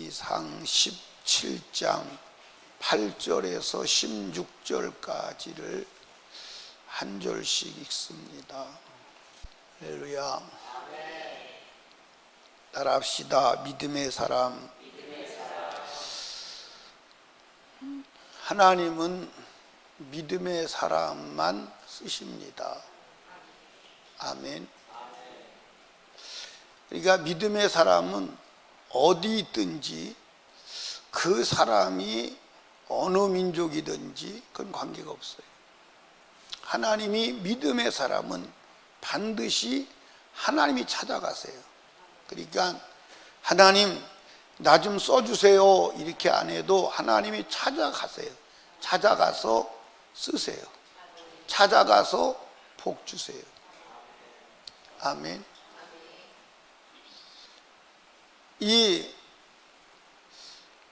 사무엘기상 17장 8절에서 16절까지를 한 절씩 읽습니다. 할렐루야. 따라합시다. 믿음의 사람. 하나님은 믿음의 사람만 쓰십니다. 아멘. 그러니까 믿음의 사람은 어디 있든지 그 사람이 어느 민족이든지 그건 관계가 없어요. 하나님이 믿음의 사람은 반드시 하나님이 찾아가세요. 그러니까 하나님 나 좀 써주세요 이렇게 안 해도 하나님이 찾아가세요. 찾아가서 쓰세요. 찾아가서 복 주세요. 아멘. 이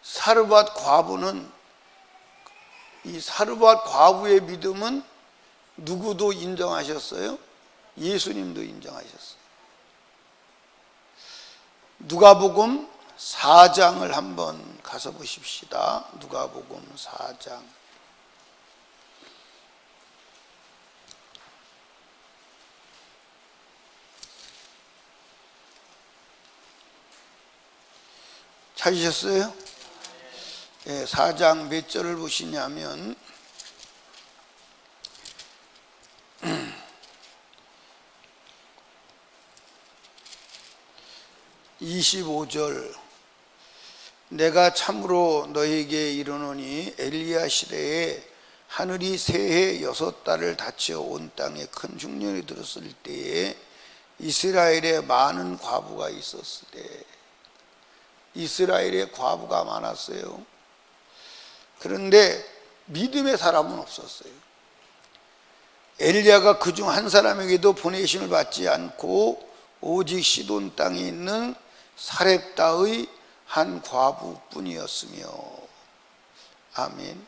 사르밧 과부는, 이 사르밧 과부의 믿음은 누구도 인정하셨어요? 예수님도 인정하셨어요. 누가복음 4장을 한번 가서 보십시다. 누가복음 4장. 찾으셨어요? 네, 4장 몇 절을 보시냐면 25절. 내가 참으로 너에게 이르노니 엘리야 시대에 하늘이 새해 6달을 닫혀 온 땅에 큰 흉년이 들었을 때에 이스라엘에 많은 과부가 있었을 때, 이스라엘에 과부가 많았어요. 그런데 믿음의 사람은 없었어요. 엘리야가 그중 한 사람에게도 보내심을 받지 않고 오직 시돈 땅에 있는 사렙다의 한 과부뿐이었으며. 아멘.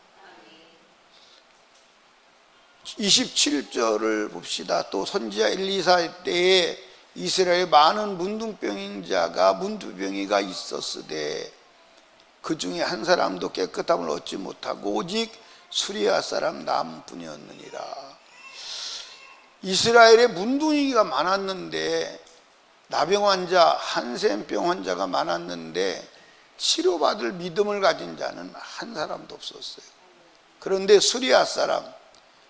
27절을 봅시다. 또 선지자 엘리사 때에 이스라엘에 많은 문둥병이가 있었으되 그 중에 한 사람도 깨끗함을 얻지 못하고 오직 수리아 사람 나음뿐이었느니라. 이스라엘에 문둥이가 많았는데, 나병 환자, 한센병 환자가 많았는데 치료받을 믿음을 가진 자는 한 사람도 없었어요. 그런데 수리아 사람,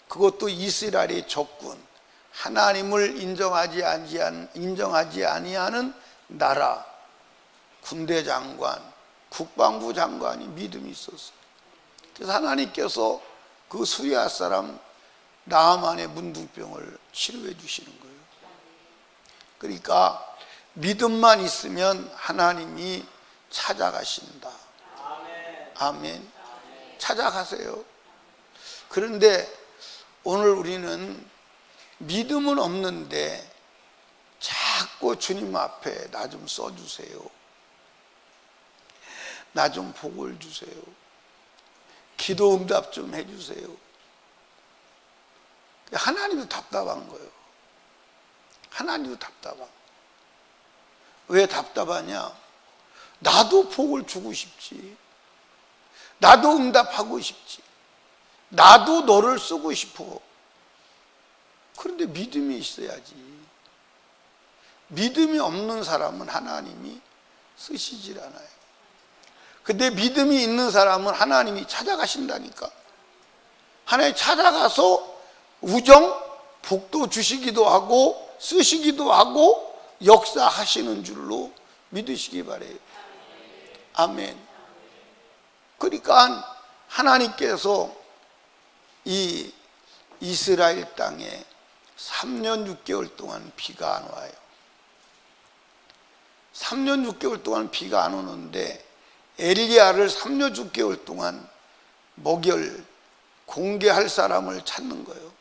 그것도 이스라엘의 적군, 하나님을 인정하지 아니하는 나라, 군대 장관, 국방부 장관이 믿음이 있었어요. 그래서 하나님께서 그 수리아 사람 나아만의 문둥병을 치료해 주시는 거예요. 그러니까 믿음만 있으면 하나님이 찾아가신다. 아멘. 찾아가세요. 그런데 오늘 우리는 믿음은 없는데 자꾸 주님 앞에 나 좀 써주세요, 나 좀 복을 주세요, 기도 응답 좀 해주세요. 하나님도 답답한 거예요. 하나님도 답답한. 왜 답답하냐? 나도 복을 주고 싶지, 나도 응답하고 싶지, 나도 너를 쓰고 싶어. 그런데 믿음이 있어야지. 믿음이 없는 사람은 하나님이 쓰시질 않아요. 근데 믿음이 있는 사람은 하나님이 찾아가신다니까. 하나님 찾아가서 우정, 복도 주시기도 하고 쓰시기도 하고 역사하시는 줄로 믿으시기 바래요. 아멘. 그러니까 하나님께서 이 이스라엘 땅에 3년 6개월 동안 비가 안 와요. 3년 6개월 동안 비가 안 오는데 엘리야를 3년 6개월 동안 먹일, 공개할 사람을 찾는 거예요.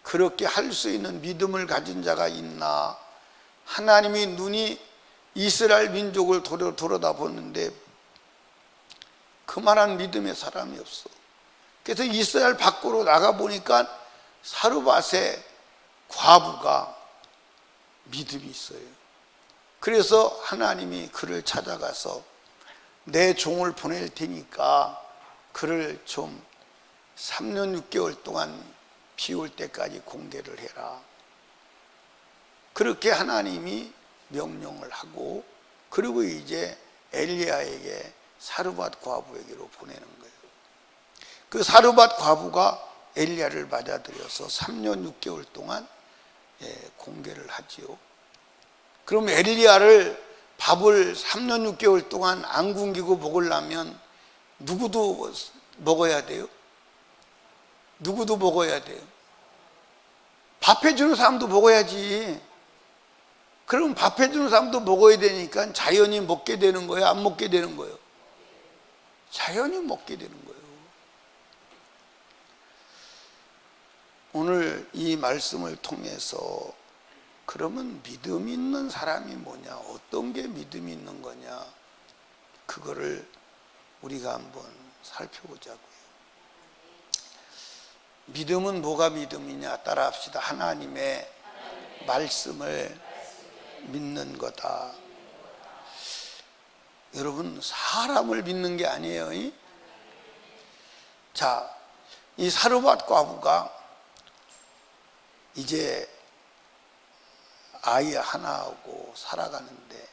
그렇게 할 수 있는 믿음을 가진 자가 있나? 하나님이 눈이 이스라엘 민족을 돌아다 보는데 그만한 믿음의 사람이 없어. 그래서 이스라엘 밖으로 나가보니까 사르밧의 과부가 믿음이 있어요. 그래서 하나님이 그를 찾아가서 내 종을 보낼 테니까 그를 좀 3년 6개월 동안 비 올 때까지 공개를 해라. 그렇게 하나님이 명령을 하고, 그리고 이제 엘리야에게 사르밧 과부에게로 보내는 거예요. 그 사르밧 과부가 엘리야를 맞아들여서 3년 6개월 동안 공개를 하지요. 그럼 엘리야를 밥을 3년 6개월 동안 안 굶기고 먹으려면 누구도 먹어야 돼요? 누구도 먹어야 돼요? 밥 해주는 사람도 먹어야지. 그럼 밥 해주는 사람도 먹어야 되니까 자연히 먹게 되는 거예요? 안 먹게 되는 거예요? 자연히 먹게 되는 거예요. 오늘 이 말씀을 통해서 그러면 믿음 있는 사람이 뭐냐, 어떤 게 믿음이 있는 거냐, 그거를 우리가 한번 살펴보자고요. 믿음은 뭐가 믿음이냐? 따라합시다. 하나님의 말씀을 믿는 거다. 여러분, 사람을 믿는 게 아니에요. 자, 이 사르밧 과부가 이제 아이 하나하고 살아가는데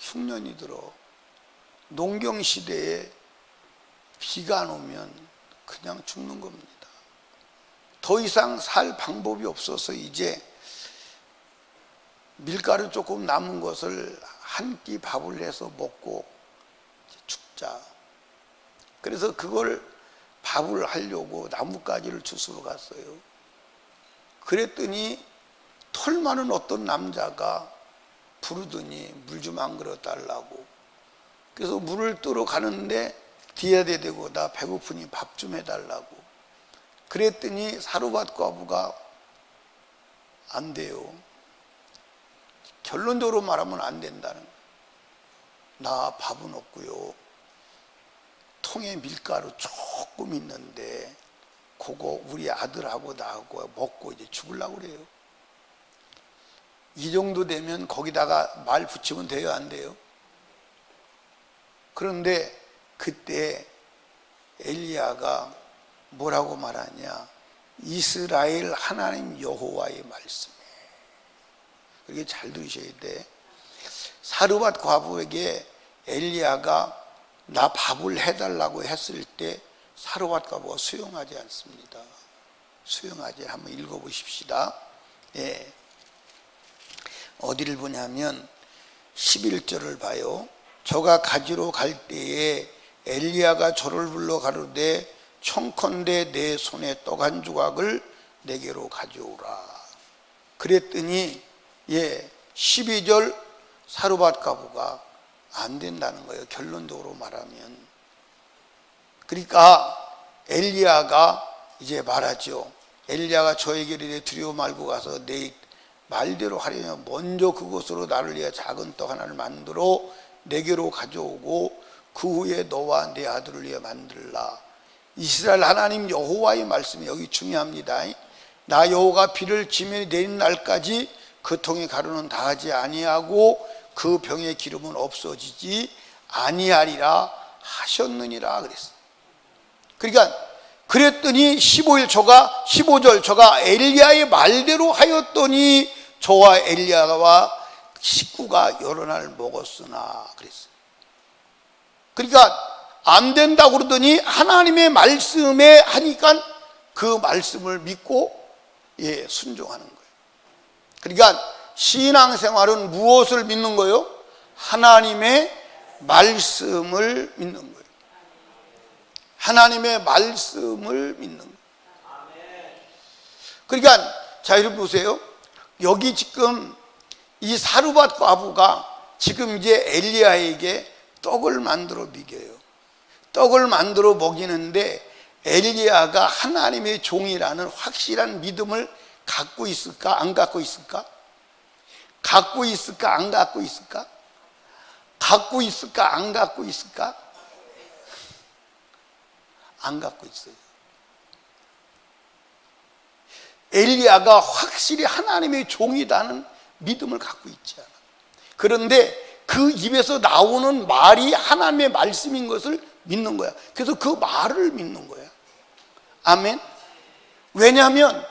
흉년이 들어 농경시대에 비가 안 오면 그냥 죽는 겁니다. 더 이상 살 방법이 없어서 이제 밀가루 조금 남은 것을 한 끼 밥을 해서 먹고 죽자. 그래서 그걸 밥을 하려고 나뭇가지를 주스러 갔어요. 그랬더니 털 많은 어떤 남자가 부르더니 물 좀 안 그릇 달라고. 그래서 물을 뜨러 가는데 뒤에 대고 나 배고프니 밥 좀 해달라고. 그랬더니 사르밧 과부가 안 돼요. 결론적으로 말하면 안 된다는 거예요. 나 밥은 없고요, 통에 밀가루 조금 있는데 그거 우리 아들하고 나하고 먹고 이제 죽으려고 그래요. 이 정도 되면 거기다가 말 붙이면 돼요, 안 돼요? 그런데 그때 엘리야가 뭐라고 말하냐? 이스라엘 하나님 여호와의 말씀에. 그게 잘 들으셔야 돼. 사르밧 과부에게 엘리야가 나 밥을 해달라고 했을 때 사르밧 과부가 수용하지 않습니다. 수용하지. 한번 읽어보십시다. 예. 어디를 보냐면 11절을 봐요. 저가 가지러 갈 때에 엘리야가 저를 불러 가로되 청컨대 내 손에 떡 한 조각을 내게로 가져오라. 그랬더니 12절 사르밧 과부가 안 된다는 거예요. 결론적으로 말하면. 그러니까 엘리야가 이제 말하죠. 엘리야가 저에게 이르되 두려워 말고 가서 내 말대로 하려면 먼저 그곳으로 나를 위해 작은 떡 하나를 만들어 내게로 가져오고 그 후에 너와 내 아들을 위해 만들라. 이스라엘 하나님 여호와의 말씀이 여기 중요합니다. 나 여호와가 비를 지면에 내리는 날까지 그 통의 가루는 다하지 아니하고 그 병의 기름은 없어지지 아니하리라 하셨느니라 그랬어요. 그러니까 그랬더니 15절 저가 엘리야의 말대로 하였더니 저와 엘리야와 식구가 여러 날 먹었으나 그랬어요. 그러니까 안 된다고 그러더니 하나님의 말씀에 하니까 그 말씀을 믿고 순종하는 거예요. 그러니까 신앙생활은 무엇을 믿는 거예요? 하나님의 말씀을 믿는 거예요. 하나님의 말씀을 믿는 거예요. 그러니까 자, 여러분 보세요. 여기 지금 이 사르밧 과부가 지금 이제 엘리야에게 떡을 만들어 먹여요. 떡을 만들어 먹이는데 엘리야가 하나님의 종이라는 확실한 믿음을 갖고 있을까? 안 갖고 있을까? 갖고 있을까? 안 갖고 있을까? 갖고 있을까? 안 갖고 있을까? 안 갖고 있어요. 엘리야가 확실히 하나님의 종이라는 믿음을 갖고 있지 않아. 그런데 그 입에서 나오는 말이 하나님의 말씀인 것을 믿는 거야. 그래서 그 말을 믿는 거야. 아멘. 왜냐하면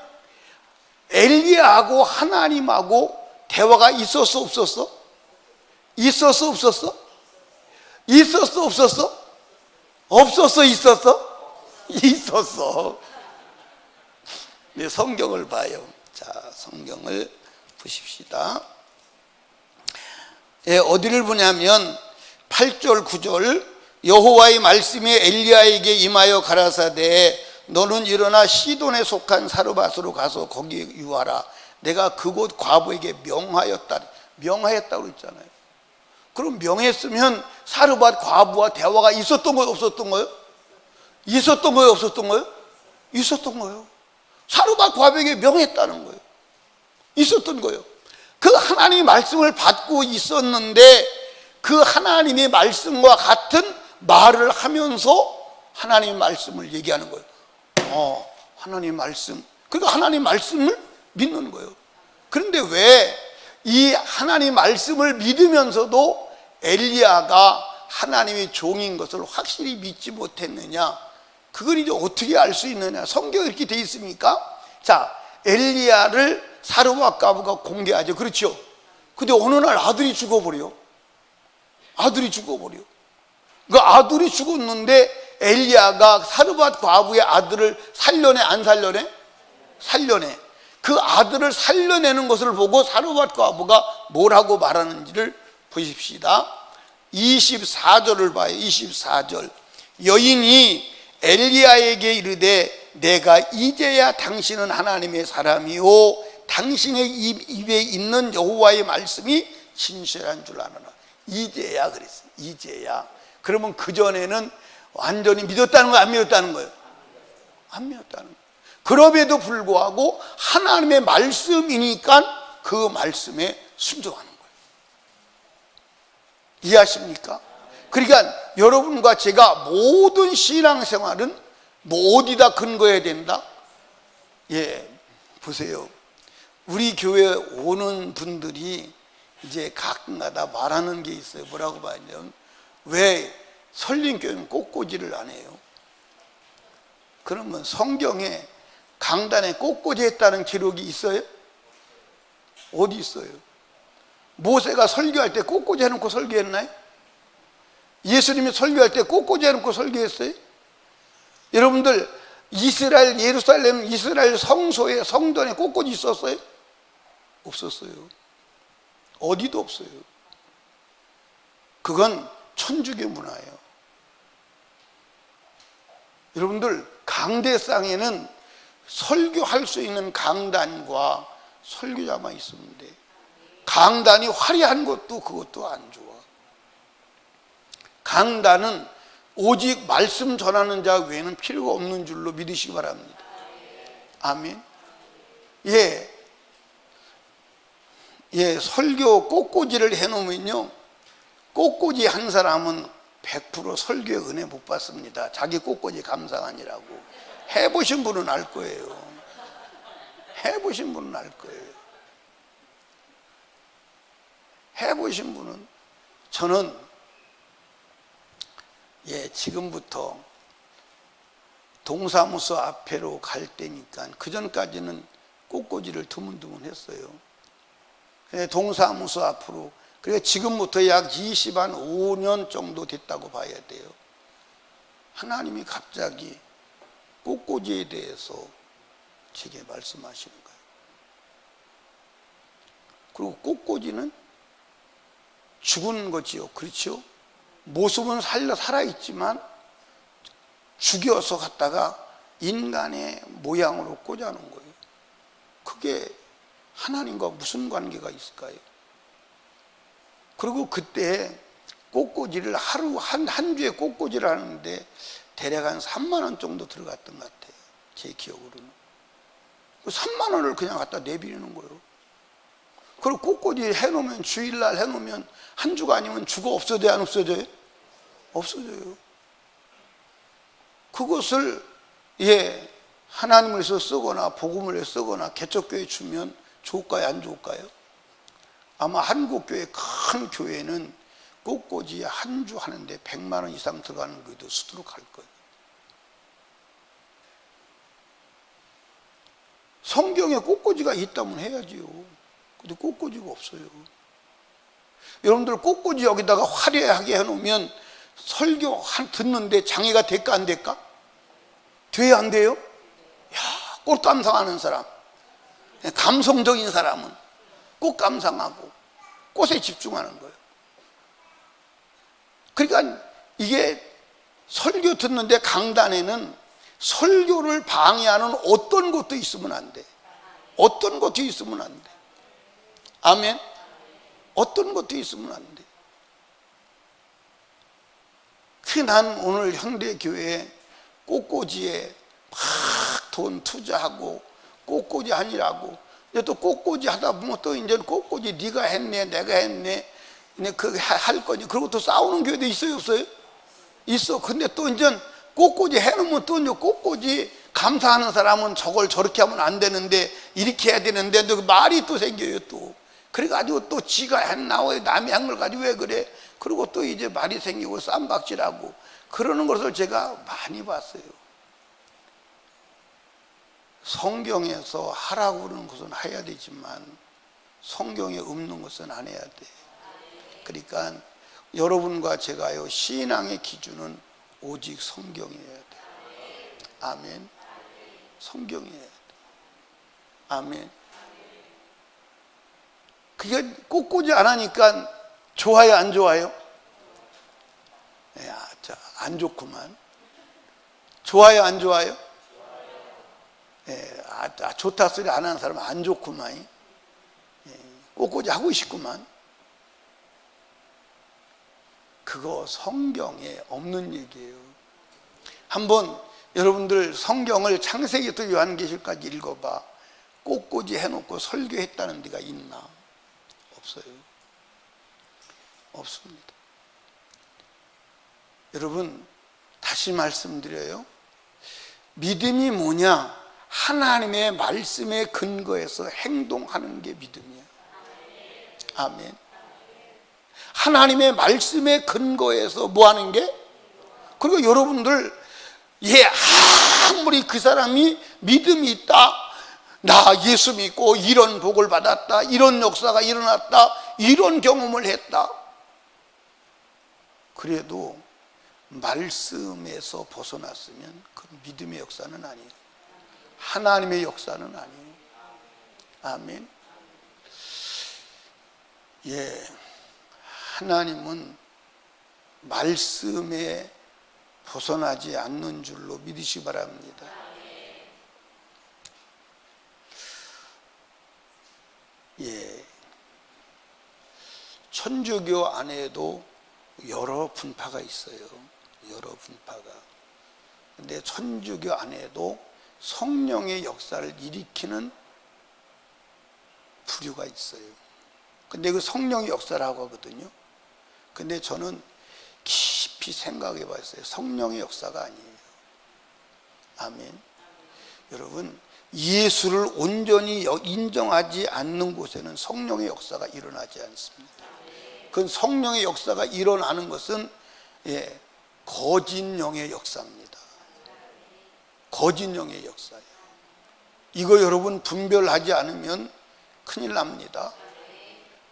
엘리야하고 하나님하고 대화가 있었어 없었어? 있었어 없었어? 있었어 없었어? 없었어 있었어? 있었어. 네, 성경을 봐요. 자, 성경을 보십시다. 예, 어디를 보냐면 8절 9절 여호와의 말씀이 엘리야에게 임하여 가라사대 너는 일어나 시돈에 속한 사르밧으로 가서 거기에 유하라. 내가 그곳 과부에게 명하였다고 했잖아요. 그럼 명했으면 사르밧 과부와 대화가 있었던 거예요 없었던 거예요? 있었던 거예요 없었던 거예요? 있었던 거예요. 사르밧 과부에게 명했다는 거예요. 있었던 거예요. 그 하나님의 말씀을 받고 있었는데 그 하나님의 말씀과 같은 말을 하면서 하나님의 말씀을 얘기하는 거예요. 하나님의 말씀. 그러니까 하나님의 말씀을 믿는 거예요. 그런데 왜 이 하나님의 말씀을 믿으면서도 엘리야가 하나님의 종인 것을 확실히 믿지 못했느냐? 그걸 이제 어떻게 알 수 있느냐? 성경에 이렇게 돼 있습니까? 자, 엘리야를 사르밧 과부가 공개하죠. 그렇죠? 근데 어느 날 아들이 죽어버려. 아들이 죽어버려. 그 아들이 죽었는데 엘리야가 사르밧 과부의 아들을 살려내 안 살려내? 살려내. 그 아들을 살려내는 것을 보고 사르밧 과부가 뭐라고 말하는지를 보십시다. 24절을 봐요. 24절. 여인이 엘리야에게 이르되 내가 이제야 당신은 하나님의 사람이요 당신의 입에 있는 여호와의 말씀이 진실한 줄 아노라. 이제야 그랬어요. 이제야. 그러면 그전에는 완전히 믿었다는 거예요? 안 믿었다는 거예요? 안 믿었다는 거예요. 그럼에도 불구하고 하나님의 말씀이니까 그 말씀에 순종하는 거예요. 이해하십니까? 그러니까 여러분과 제가 모든 신앙생활은 뭐 어디다 근거해야 된다? 예, 보세요. 우리 교회 오는 분들이 이제 가끔가다 말하는 게 있어요. 뭐라고 말하냐면 왜 설림교회는 꽃꽂이를 안 해요? 그러면 성경에 강단에 꽃꽂이 했다는 기록이 있어요? 어디 있어요? 모세가 설교할 때 꽃꽂이 해놓고 설교했나요? 예수님이 설교할 때 꽃꽂이 해놓고 설교했어요? 여러분들 이스라엘 예루살렘 이스라엘 성소에 성전에 꽃꽂이 있었어요? 없었어요. 어디도 없어요. 그건 천주교 문화예요. 여러분들 강대상에는 설교할 수 있는 강단과 설교자만 있으면 돼. 강단이 화려한 것도 그것도 안 좋아. 강단은 오직 말씀 전하는 자 외에는 필요가 없는 줄로 믿으시기 바랍니다. 아멘. 설교 꽃꽂이를 해놓으면요, 꽃꽂이 한 사람은 100% 설교의 은혜 못 받습니다. 자기 꽃꽂이 감상하니라고. 해보신 분은 알 거예요. 해보신 분은 알 거예요. 해보신 분은. 저는 지금부터 동사무소 앞에로 갈 때니까 그 전까지는 꽃꽂이를 드문드문 했어요. 동사무소 앞으로. 그러니까 지금부터 약 25년 정도 됐다고 봐야 돼요. 하나님이 갑자기 꽃꽂이에 대해서 제게 말씀하시는 거예요. 그리고 꽃꽂이는 죽은 거지요. 그렇죠? 모습은 살아있지만 죽여서 갖다가 인간의 모양으로 꽂아놓은 거예요. 그게 하나님과 무슨 관계가 있을까요? 그리고 그때 꽃꽂이를 하루 한 주에 꽃꽂이를 하는데 대략 한 3만 원 정도 들어갔던 것 같아요. 제 기억으로는. 3만 원을 그냥 갖다 내비리는 거예요. 그리고 꽃꽂이 해놓으면 주일날 해놓으면 한 주가 아니면 주가 없어져요? 안 없어져요? 없어져요. 그것을 하나님을 위해서 쓰거나 복음을 위해서 쓰거나 개척교회 주면 좋을까요? 안 좋을까요? 아마 한국교회 큰 교회는 꽃꽂이 한 주 하는데 100만 원 이상 들어가는 것도 수두룩할 거예요. 성경에 꽃꽂이가 있다면 해야지요. 근데 꽃꽂이가 없어요. 여러분들 꽃꽂이 여기다가 화려하게 해놓으면 설교 듣는데 장애가 될까 안 될까? 돼야 안 돼요? 야, 꽃 감상하는 사람, 감성적인 사람은 꽃 감상하고 꽃에 집중하는 거예요. 그러니까 이게 설교 듣는데 강단에는 설교를 방해하는 어떤 것도 있으면 안 돼. 어떤 것도 있으면 안 돼. 아멘. 어떤 것도 있으면 안 돼. 난 오늘 현대교회에 꽃꽂이에 막 돈 투자하고 꽃꽂이 하니라고, 또 꽃꽂이 하다 보면 또 이제 꽃꽂이 네가 했네 내가 했네 그게 할 거니, 그리고 또 싸우는 교회도 있어요 없어요? 있어. 근데 또 이제 꽃꽂이 해놓으면 또 이제 꽃꽂이 감사하는 사람은 저걸 저렇게 하면 안 되는데 이렇게 해야 되는데 또 말이 또 생겨요 또. 그래가지고 또 지가 했나 왜 남이 한 걸 가지고 왜 그래? 그리고 또 이제 말이 생기고 쌈박질하고 그러는 것을 제가 많이 봤어요. 성경에서 하라고 그러는 것은 해야 되지만 성경에 없는 것은 안 해야 돼. 그러니까 여러분과 제가요, 신앙의 기준은 오직 성경이어야 돼. 아멘. 성경이어야 돼. 아멘. 그게 꽃꽂이 안 하니까 좋아요 안 좋아요? 야, 안 좋구만. 좋아요 안 좋아요? 좋다 소리 안 하는 사람은 안 좋구만. 꽃꽂이 하고 싶구만. 그거 성경에 없는 얘기예요. 한번 여러분들 성경을 창세기부터 요한계시록까지 읽어봐. 꽃꽂이 해놓고 설교했다는 데가 있나? 없어요. 없습니다. 여러분, 다시 말씀드려요. 믿음이 뭐냐? 하나님의 말씀에 근거해서 행동하는 게 믿음이에요. 아멘. 하나님의 말씀에 근거해서 뭐 하는 게? 그리고 여러분들, 아무리 그 사람이 믿음이 있다, 나 예수 믿고 이런 복을 받았다, 이런 역사가 일어났다, 이런 경험을 했다, 그래도 말씀에서 벗어났으면 그건 믿음의 역사는 아니에요. 하나님의 역사는 아니에요. 아멘. 하나님은 말씀에 벗어나지 않는 줄로 믿으시기 바랍니다. 천주교 안에도 여러 분파가 있어요. 여러 분파가. 근데 천주교 안에도 성령의 역사를 일으키는 부류가 있어요. 근데 그 성령의 역사라고 하거든요. 근데 저는 깊이 생각해 봤어요. 성령의 역사가 아니에요. 아멘. 여러분, 예수를 온전히 인정하지 않는 곳에는 성령의 역사가 일어나지 않습니다. 그 성령의 역사가 일어나는 것은 거짓 영의 역사입니다. 거짓 영의 역사예요. 이거 여러분 분별하지 않으면 큰일 납니다.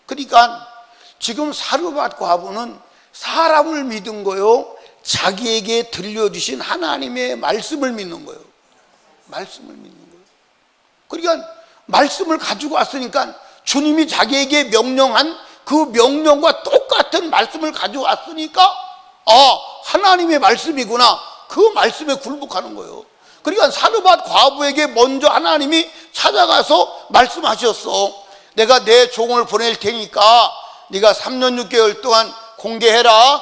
그러니까 지금 사르밧 과부는 사람을 믿은 거요, 자기에게 들려주신 하나님의 말씀을 믿는 거예요. 말씀을 믿는 거예요. 그러니까 말씀을 가지고 왔으니까 주님이 자기에게 명령한 그 명령과 똑같은 말씀을 가지고 왔으니까 하나님의 말씀이구나, 그 말씀에 굴복하는 거예요. 그러니까 사르밧 과부에게 먼저 하나님이 찾아가서 말씀하셨어. 내가 내 종을 보낼 테니까 네가 3년 6개월 동안 공개해라.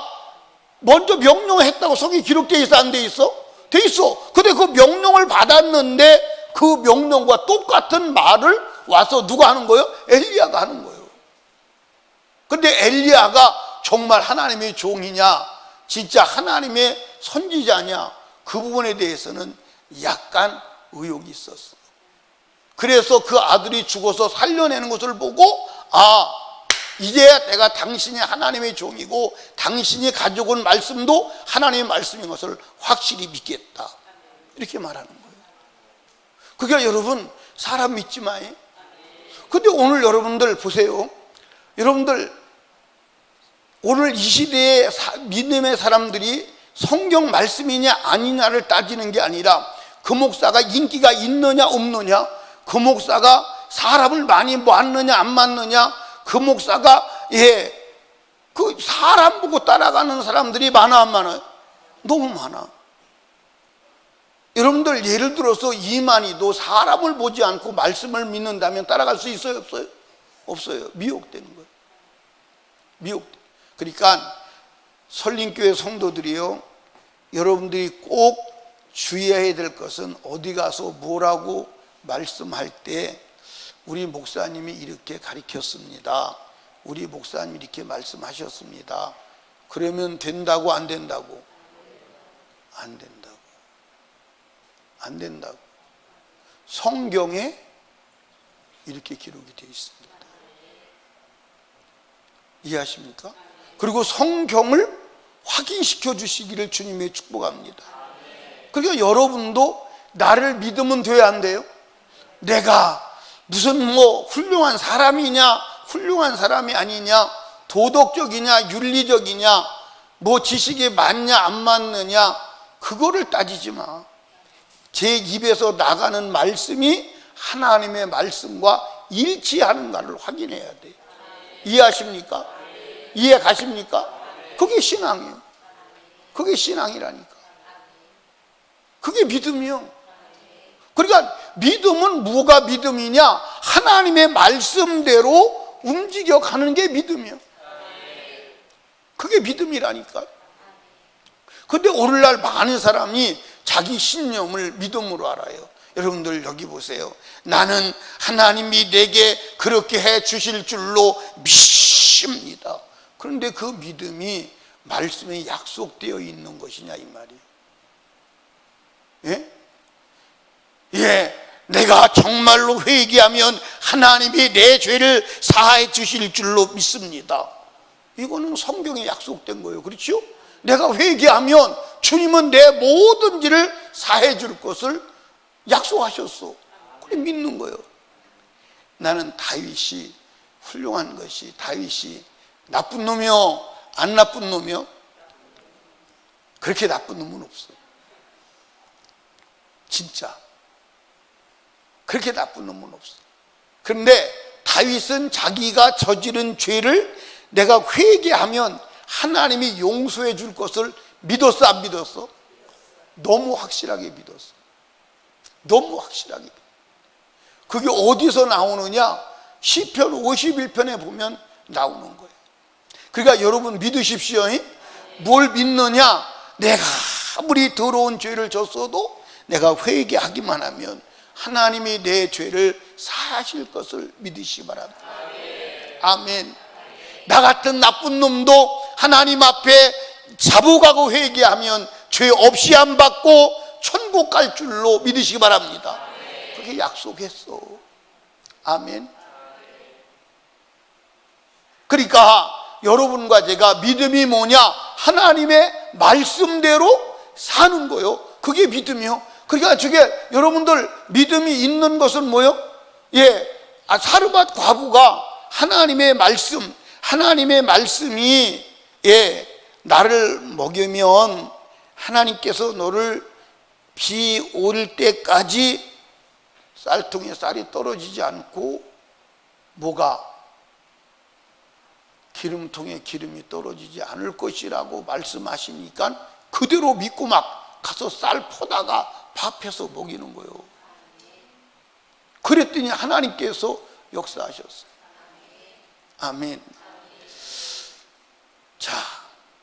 먼저 명령했다고 성경에 기록되어 있어 안 돼 있어? 돼 있어. 근데 그 명령을 받았는데 그 명령과 똑같은 말을 와서 누가 하는 거예요? 엘리야가 하는 거예요. 근데 엘리야가 정말 하나님의 종이냐, 진짜 하나님의 선지자냐, 그 부분에 대해서는 약간 의혹이 있었어. 그래서 그 아들이 죽어서 살려내는 것을 보고 이제야 내가 당신이 하나님의 종이고 당신이 가져온 말씀도 하나님의 말씀인 것을 확실히 믿겠다. 이렇게 말하는 거예요. 그게 여러분, 사람 믿지 마요. 근데 오늘 여러분들 보세요. 여러분들 오늘 이 시대의 믿음의 사람들이 성경 말씀이냐 아니냐를 따지는 게 아니라 그 목사가 인기가 있느냐 없느냐, 그 목사가 사람을 많이 만느냐 안 만느냐, 그 목사가 그 사람 보고 따라가는 사람들이 많아 안 많아요? 너무 많아. 여러분들 예를 들어서 이만희도 사람을 보지 않고 말씀을 믿는다면 따라갈 수 있어요 없어요? 없어요. 미혹되는 거예요. 그러니까 설림교회 성도들이요, 여러분들이 꼭 주의해야 될 것은 어디 가서 뭐라고 말씀할 때 우리 목사님이 이렇게 가르쳤습니다, 우리 목사님이 이렇게 말씀하셨습니다, 그러면 된다고 안 된다고? 안 된다고. 성경에 이렇게 기록이 되어 있습니다. 이해하십니까? 그리고 성경을 확인시켜 주시기를 주님의 축복합니다. 그러니까 여러분도 나를 믿으면 돼야 안 돼요? 내가 무슨 훌륭한 사람이냐 훌륭한 사람이 아니냐, 도덕적이냐 윤리적이냐, 지식이 맞냐 안 맞느냐, 그거를 따지지 마. 제 입에서 나가는 말씀이 하나님의 말씀과 일치하는가를 확인해야 돼. 이해하십니까? 이해 가십니까? 그게 신앙이에요. 그게 신앙이라니까. 그게 믿음이요. 그러니까 믿음은 뭐가 믿음이냐? 하나님의 말씀대로 움직여 가는 게 믿음이요. 그게 믿음이라니까. 근데 오늘날 많은 사람이 자기 신념을 믿음으로 알아요. 여러분들 여기 보세요. 나는 하나님이 내게 그렇게 해 주실 줄로 믿습니다. 그런데 그 믿음이 말씀에 약속되어 있는 것이냐 이 말이에요. 내가 정말로 회개하면 하나님이 내 죄를 사하여 주실 줄로 믿습니다. 이거는 성경에 약속된 거예요. 그렇죠? 내가 회개하면 주님은 내 모든 죄를 사해 줄 것을 약속하셨어. 그래 믿는 거예요. 나는 다윗이 훌륭한 것이, 다윗이 나쁜 놈이요 안 나쁜 놈이요? 그렇게 나쁜 놈은 없어. 진짜 그렇게 나쁜 놈은 없어. 그런데 다윗은 자기가 저지른 죄를 내가 회개하면 하나님이 용서해 줄 것을 믿었어 안 믿었어? 너무 확실하게 믿었어. 너무 확실하게. 그게 어디서 나오느냐? 시편 51편에 보면 나오는 거예요. 그러니까 여러분 믿으십시오. 뭘 믿느냐? 내가 아무리 더러운 죄를 졌어도 내가 회개하기만 하면 하나님이 내 죄를 사하실 것을 믿으시기 바랍니다. 아멘. 나 같은 나쁜 놈도 하나님 앞에 자복하고 회개하면 죄 없이 안 받고 천국 갈 줄로 믿으시기 바랍니다. 그렇게 약속했어. 아멘. 그러니까 여러분과 제가 믿음이 뭐냐? 하나님의 말씀대로 사는 거요. 그게 믿음이요. 그러니까 저게 여러분들 믿음이 있는 것은 뭐요? 사르밧 과부가 하나님의 말씀이 나를 먹이면 하나님께서 너를 비 올 때까지 쌀통에 쌀이 떨어지지 않고 기름통에 기름이 떨어지지 않을 것이라고 말씀하시니까 그대로 믿고 막 가서 쌀 퍼다가 밥해서 먹이는 거예요. 그랬더니 하나님께서 역사하셨어요. 아멘. 자,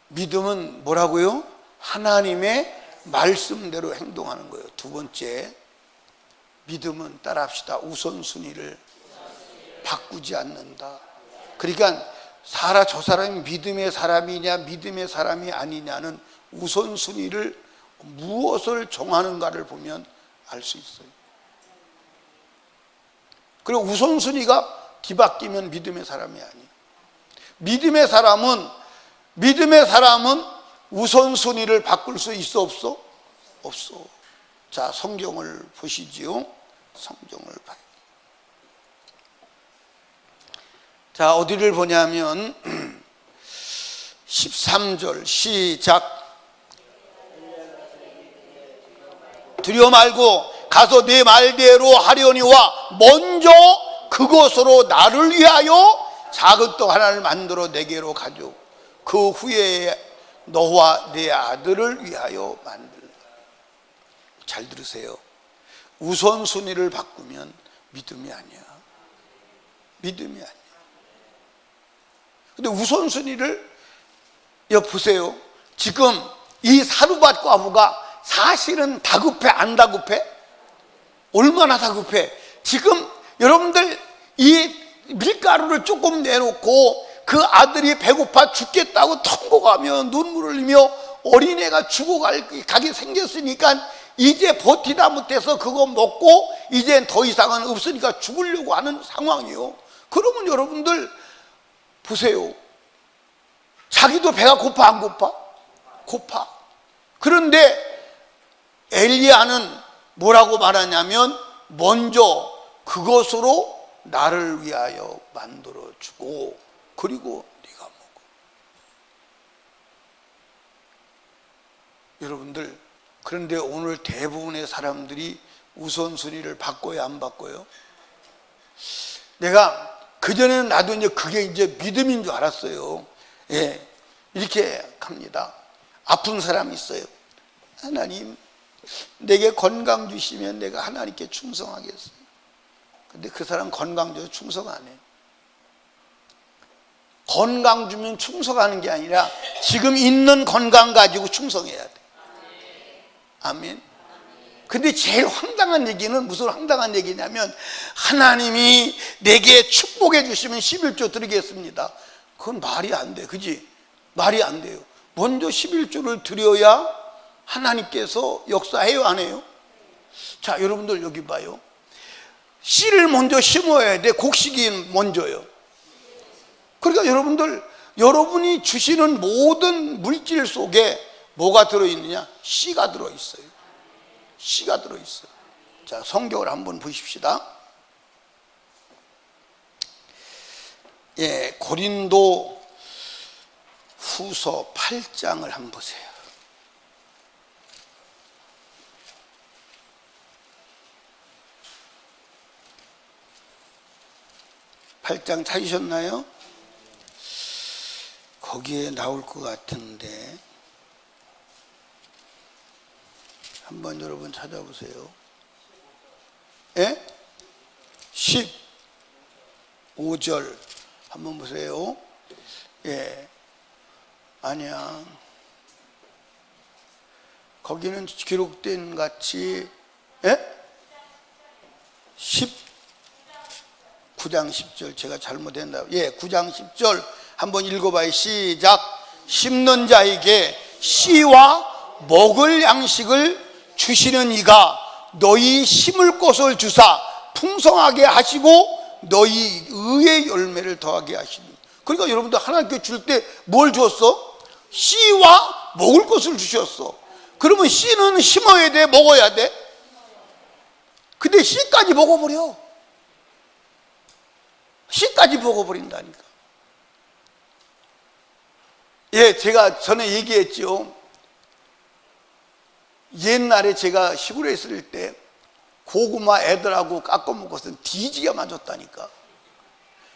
믿음은 뭐라고요? 하나님의 말씀대로 행동하는 거예요. 두 번째, 믿음은 따라합시다. 우선순위를 바꾸지 않는다. 그러니까 저 사람이 믿음의 사람이냐 믿음의 사람이 아니냐는 우선순위를 무엇을 정하는가를 보면 알 수 있어요. 그리고 우선순위가 뒤바뀌면 믿음의 사람이 아니에요. 믿음의 사람은 우선순위를 바꿀 수 있어 없어? 없어. 자, 성경을 보시지요. 성경을 봐요. 자, 어디를 보냐면 13절 시작. 두려워 말고 가서 내 말대로 하려니와 먼저 그것으로 나를 위하여 작은 떡 하나를 만들어 내게로 가져 그 후에 너와 내 아들을 위하여 만들라. 잘 들으세요. 우선순위를 바꾸면 믿음이 아니야. 믿음이 아니야. 근데 우선순위를 보세요. 지금 이 사르밧 과부가 사실은 다급해 안 다급해? 얼마나 다급해? 지금 여러분들 이 밀가루를 조금 내놓고 그 아들이 배고파 죽겠다고 통곡하며 눈물을 흘리며 어린애가 죽어가게 생겼으니까 이제 버티다 못해서 그거 먹고 이제 더 이상은 없으니까 죽으려고 하는 상황이에요. 그러면 여러분들 보세요. 자기도 배가 고파 안 고파? 고파. 그런데 엘리야는 뭐라고 말하냐면 먼저 그것으로 나를 위하여 만들어주고 그리고 네가 먹어. 여러분들, 그런데 오늘 대부분의 사람들이 우선순위를 바꿔요 안 바꿔요? 내가 그전에는 나도 이제 그게 이제 믿음인 줄 알았어요. 예, 이렇게 합니다. 아픈 사람이 있어요. 하나님, 내게 건강 주시면 내가 하나님께 충성하겠어요. 근데 그 사람 건강 줘서 충성 안 해. 건강 주면 충성하는 게 아니라 지금 있는 건강 가지고 충성해야 돼. 아멘. 근데 제일 황당한 얘기는 무슨 황당한 얘기냐면 하나님이 내게 축복해 주시면 11조 드리겠습니다. 그건 말이 안 돼. 그지? 말이 안 돼요. 먼저 11조를 드려야 하나님께서 역사해요 안 해요? 자, 여러분들 여기 봐요. 씨를 먼저 심어야 돼. 곡식이 먼저요. 그러니까 여러분들, 여러분이 주시는 모든 물질 속에 뭐가 들어있느냐? 씨가 들어있어요. 씨가 들어있어요. 자, 성경을 한번 보십시다. 예, 고린도 후서 8장을 한번 보세요. 8장 찾으셨나요? 거기에 나올 것 같은데 한번 여러분 찾아보세요. 예? 15절 한번 보세요. 예, 아니야. 거기는 기록된 같이 예? 9장 10절 제가 잘못했나? 예, 9장 10절 한번 읽어봐요. 시작. 심는 자에게 씨와 먹을 양식을 주시는 이가 너희 심을 것을 주사 풍성하게 하시고 너희 의의 열매를 더하게 하시니. 그러니까 여러분들 하나님께 줄 때 뭘 줬어? 씨와 먹을 것을 주셨어. 그러면 씨는 심어야 돼, 먹어야 돼? 근데 씨까지 먹어버려. 씨까지 먹어버린다니까. 예, 제가 전에 얘기했죠. 옛날에 제가 시골에 있을 때 고구마 애들하고 깎아 먹었을 때 뒤지게 맞았다니까.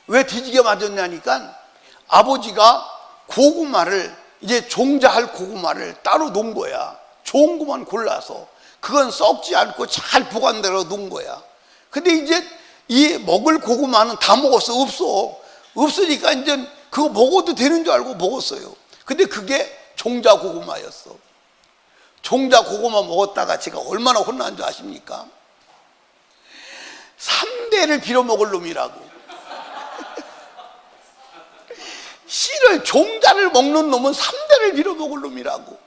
왜 뒤지게 맞았냐니까 아버지가 고구마를 이제 종자할 고구마를 따로 놓은 거야. 좋은 것만 골라서. 그건 썩지 않고 잘 보관되어 놓은 거야. 근데 이제 이 먹을 고구마는 다 먹었어. 없어. 없으니까 이제 그거 먹어도 되는 줄 알고 먹었어요. 근데 그게 종자 고구마였어. 종자 고구마 먹었다가 제가 얼마나 혼난 줄 아십니까? 3대를 빌어먹을 놈이라고. 씨를, 종자를 먹는 놈은 3대를 빌어먹을 놈이라고.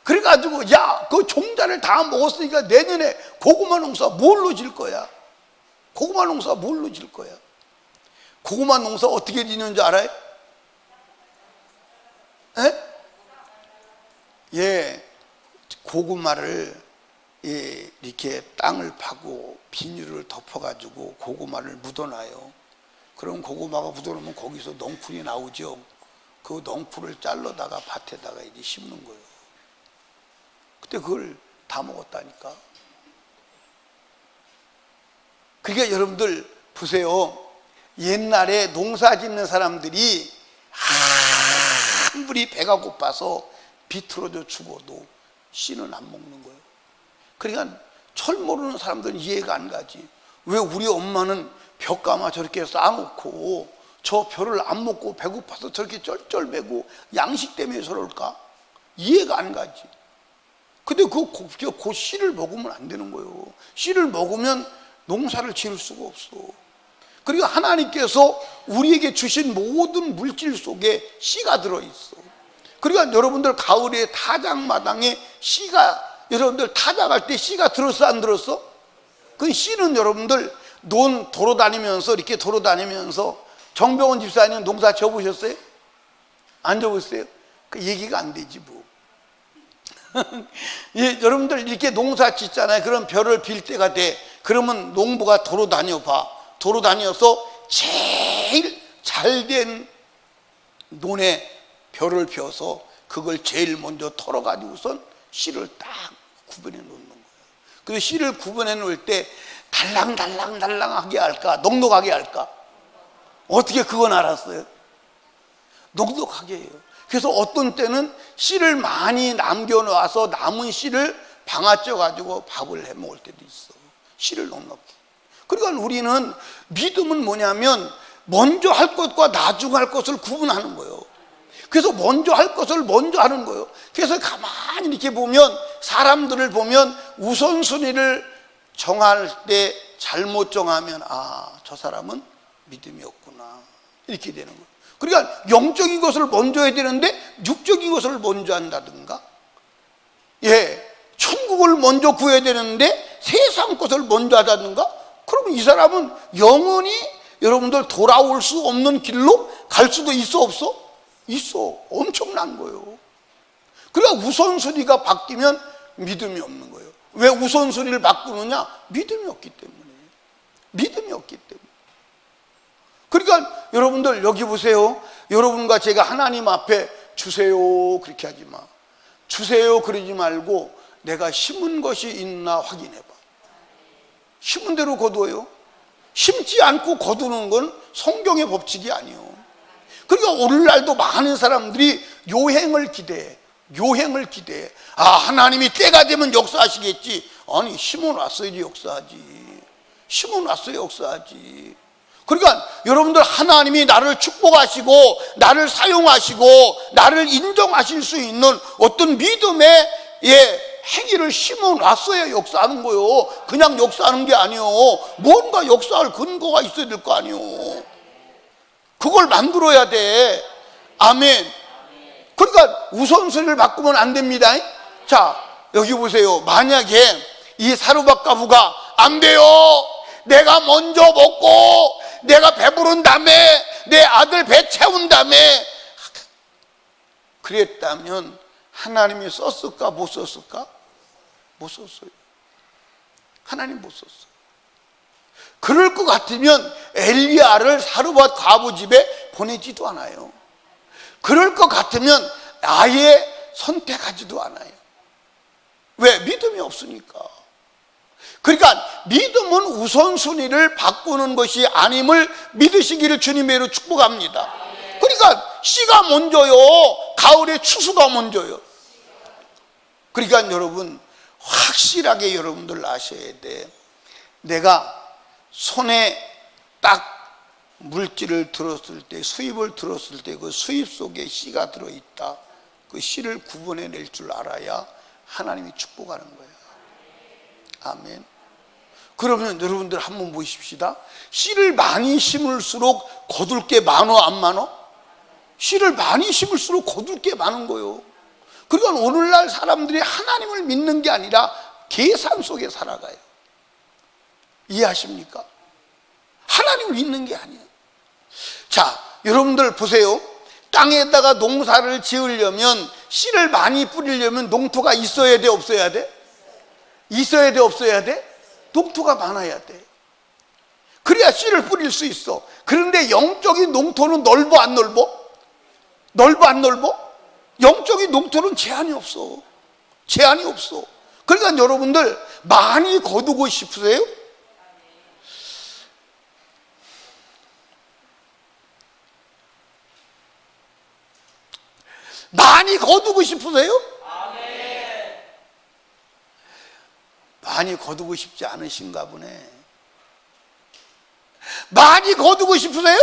그래가지고 야, 그 종자를 다 먹었으니까 내년에 고구마 농사 뭘로 질 거야? 고구마 농사 뭘로 질 거야? 고구마 농사 어떻게 짓는 줄 알아요? 예, 고구마를 이렇게 땅을 파고 비닐을 덮어가지고 고구마를 묻어놔요. 그럼 고구마가 묻어놓으면 거기서 넝쿨이 나오죠. 그 넝쿨을 잘라다가 밭에다가 이제 심는 거예요. 그때 그걸 다 먹었다니까. 그러니까 여러분들 보세요. 옛날에 농사 짓는 사람들이 아무리 배가 고파서 비틀어져 죽어도 씨는 안 먹는 거예요. 그러니까 철 모르는 사람들은 이해가 안 가지. 왜 우리 엄마는 벼가마 저렇게 쌓아놓고 저 벼를 안 먹고 배고파서 저렇게 쩔쩔매고 양식 때문에 저럴까? 이해가 안 가지. 근데 그 씨를 먹으면 안 되는 거예요. 씨를 먹으면 농사를 지을 수가 없어. 그리고 하나님께서 우리에게 주신 모든 물질 속에 씨가 들어있어. 그러니까 여러분들 가을에 타작마당에 씨가, 여러분들 타작할 때 씨가 들었어 안 들었어? 그 씨는 여러분들 논 돌아다니면서 이렇게 돌아다니면서 정병원 집사님 농사 져보셨어요? 안 져보셨어요? 그 얘기가 안 되지 뭐. 예, 여러분들 이렇게 농사 짓잖아요. 그럼 벼를 빌 때가 돼. 그러면 농부가 돌아다녀 봐. 돌아다녀서 제일 잘된 논에 벼를 벼서 그걸 제일 먼저 털어가지고선 씨를 딱 구분해 놓는 거예요. 그래서 씨를 구분해 놓을 때 달랑달랑달랑하게 할까? 넉넉하게 할까? 어떻게 그건 알았어요? 넉넉하게 해요. 그래서 어떤 때는 씨를 많이 남겨놔서 남은 씨를 방아쪄 가지고 밥을 해 먹을 때도 있어. 씨를 넉넉히. 그러니까 우리는 믿음은 뭐냐면 먼저 할 것과 나중 할 것을 구분하는 거예요. 그래서 먼저 할 것을 먼저 하는 거예요. 그래서 가만히 이렇게 보면 사람들을 보면 우선순위를 정할 때 잘못 정하면 저 사람은 믿음이 없구나 이렇게 되는 거예요. 그러니까 영적인 것을 먼저 해야 되는데 육적인 것을 먼저 한다든가, 천국을 먼저 구해야 되는데 세상 것을 먼저 하다든가, 그러면 이 사람은 영원히 여러분들 돌아올 수 없는 길로 갈 수도 있어 없어? 있어. 엄청난 거예요. 그러니까 우선순위가 바뀌면 믿음이 없는 거예요. 왜 우선순위를 바꾸느냐? 믿음이 없기 때문에. 믿음이 없기 때문에. 그러니까 여러분들 여기 보세요. 여러분과 제가 하나님 앞에 주세요 그렇게 하지 마. 주세요 그러지 말고 내가 심은 것이 있나 확인해 봐. 심은 대로 거두어요. 심지 않고 거두는 건 성경의 법칙이 아니에요. 그러니까 오늘날도 많은 사람들이 요행을 기대해. 요행을 기대해. 하나님이 때가 되면 역사하시겠지. 아니, 심어놨어야지 역사하지. 심어놨어야 역사하지. 그러니까 여러분들 하나님이 나를 축복하시고 나를 사용하시고 나를 인정하실 수 있는 어떤 믿음의 행위를 심어놨어야 역사하는 거예요. 그냥 역사하는 게 아니에요. 뭔가 역사할 근거가 있어야 될 거 아니에요. 그걸 만들어야 돼. 아멘. 그러니까 우선순위를 바꾸면 안 됩니다. 자, 여기 보세요. 만약에 이 사르밧가부가 안 돼요. 내가 먼저 먹고 내가 배부른 다음에 내 아들 배 채운 다음에 그랬다면 하나님이 썼을까 못 썼을까? 못 썼어요. 하나님 못 썼어요. 그럴 것 같으면 엘리야를 사르밧 과부 집에 보내지도 않아요. 그럴 것 같으면 아예 선택하지도 않아요. 왜? 믿음이 없으니까. 그러니까 믿음은 우선순위를 바꾸는 것이 아님을 믿으시기를 주님으로 축복합니다. 그러니까 씨가 먼저요, 가을에 추수가 먼저요. 그러니까 여러분 확실하게 여러분들 아셔야 돼. 내가 손에 딱 물질을 들었을 때, 수입을 들었을 때 그 수입 속에 씨가 들어있다. 그 씨를 구분해낼 줄 알아야 하나님이 축복하는 거예요. 아멘. 그러면 여러분들 한번 보십시다. 씨를 많이 심을수록 거둘 게 많어 안 많어? 씨를 많이 심을수록 거둘 게 많은 거예요. 그러니까 오늘날 사람들이 하나님을 믿는 게 아니라 계산 속에 살아가요. 이해하십니까? 하나님을 믿는 게 아니에요. 자, 여러분들 보세요. 땅에다가 농사를 지으려면, 씨를 많이 뿌리려면 농토가 있어야 돼, 없어야 돼? 있어야 돼, 없어야 돼? 농토가 많아야 돼. 그래야 씨를 뿌릴 수 있어. 그런데 영적인 농토는 넓어, 안 넓어? 넓어, 안 넓어? 영적인 농토는 제한이 없어. 제한이 없어. 그러니까 여러분들 많이 거두고 싶으세요? 많이 거두고 싶으세요? 많이 거두고 싶지 않으신가 보네. 많이 거두고 싶으세요?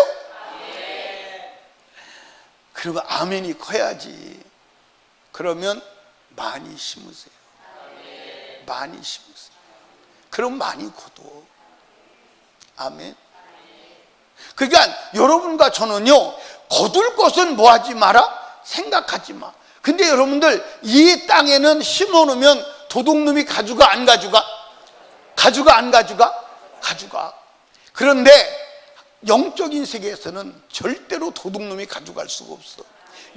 그러면 아멘이 커야지. 그러면 많이 심으세요. 많이 심으세요. 그럼 많이 거둬. 아멘. 그러니까 여러분과 저는요, 거둘 것은 뭐 하지 마라? 생각하지 마. 근데 여러분들, 이 땅에는 심어놓으면 도둑놈이 가져가, 안 가져가? 가져가, 안 가져가? 가져가. 그런데 영적인 세계에서는 절대로 도둑놈이 가져갈 수가 없어.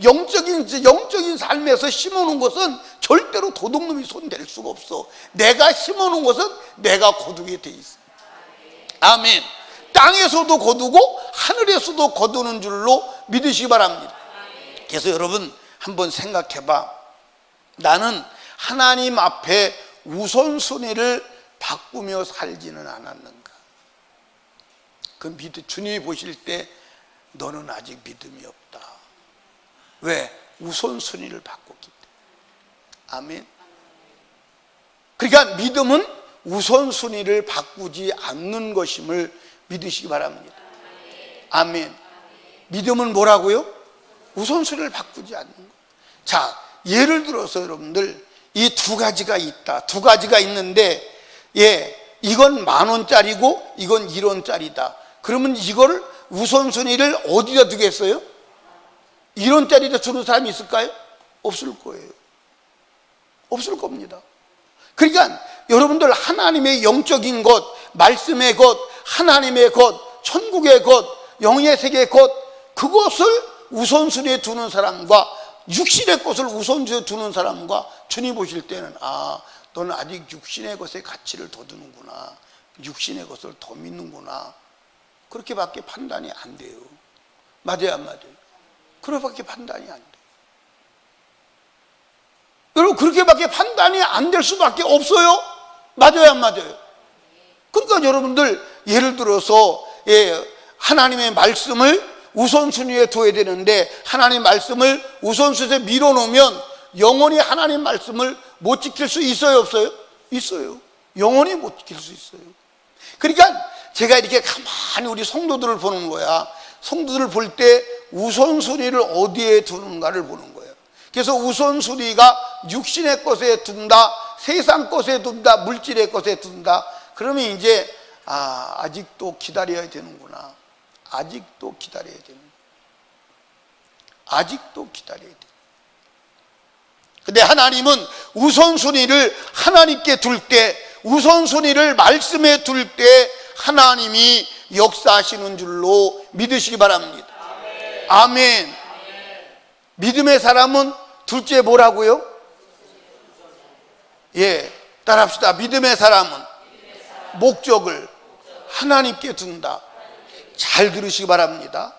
영적인 삶에서 심어놓은 것은 절대로 도둑놈이 손댈 수가 없어. 내가 심어놓은 것은 내가 거두게 돼 있어. 아멘. 땅에서도 거두고 하늘에서도 거두는 줄로 믿으시기 바랍니다. 그래서 여러분 한번 생각해봐. 나는 하나님 앞에 우선순위를 바꾸며 살지는 않았는가? 주님이 보실 때 너는 아직 믿음이 없다. 왜? 우선순위를 바꿨기 때문에. 아멘. 그러니까 믿음은 우선순위를 바꾸지 않는 것임을 믿으시기 바랍니다. 아멘. 믿음은 뭐라고요? 우선순위를 바꾸지 않는 것. 자, 예를 들어서 여러분들 이 두 가지가 있다. 두 가지가 있는데, 이건 10,000원짜리고 이건 1원짜리다. 그러면 이걸 우선순위를 어디다 두겠어요? 1원짜리다 주는 사람이 있을까요? 없을 거예요. 없을 겁니다. 그러니까 여러분들 하나님의 영적인 것, 말씀의 것, 하나님의 것, 천국의 것, 영의 세계의 것, 그것을 우선순위에 두는 사람과 육신의 것을 우선순위에 두는 사람과 주님 보실 때는, 아, 너는 아직 육신의 것에 가치를 더 두는구나, 육신의 것을 더 믿는구나, 그렇게밖에 판단이 안 돼요. 맞아요, 안 맞아요? 그렇게밖에 판단이 안 돼요. 여러분, 그렇게밖에 판단이 안 될 수밖에 없어요. 맞아요, 안 맞아요? 그러니까 여러분들 예를 들어서 하나님의 말씀을 우선순위에 둬야 되는데, 하나님 말씀을 우선순위에 밀어놓으면 영원히 하나님 말씀을 못 지킬 수 있어요, 없어요? 있어요. 영원히 못 지킬 수 있어요. 그러니까 제가 이렇게 가만히 우리 성도들을 보는 거야. 성도들을 볼 때 우선순위를 어디에 두는가를 보는 거예요. 그래서 우선순위가 육신의 것에 둔다, 세상 것에 둔다, 물질의 것에 둔다. 그러면 이제 아직도 기다려야 되는구나. 아직도 기다려야 되는. 아직도 기다려야 돼. 근데 하나님은 우선순위를 하나님께 둘 때, 우선순위를 말씀에 둘 때 하나님이 역사하시는 줄로 믿으시기 바랍니다. 아멘. 아멘. 믿음의 사람은 둘째 뭐라고요? 따라합시다. 믿음의 사람은 목적을 하나님께 둔다. 잘 들으시기 바랍니다.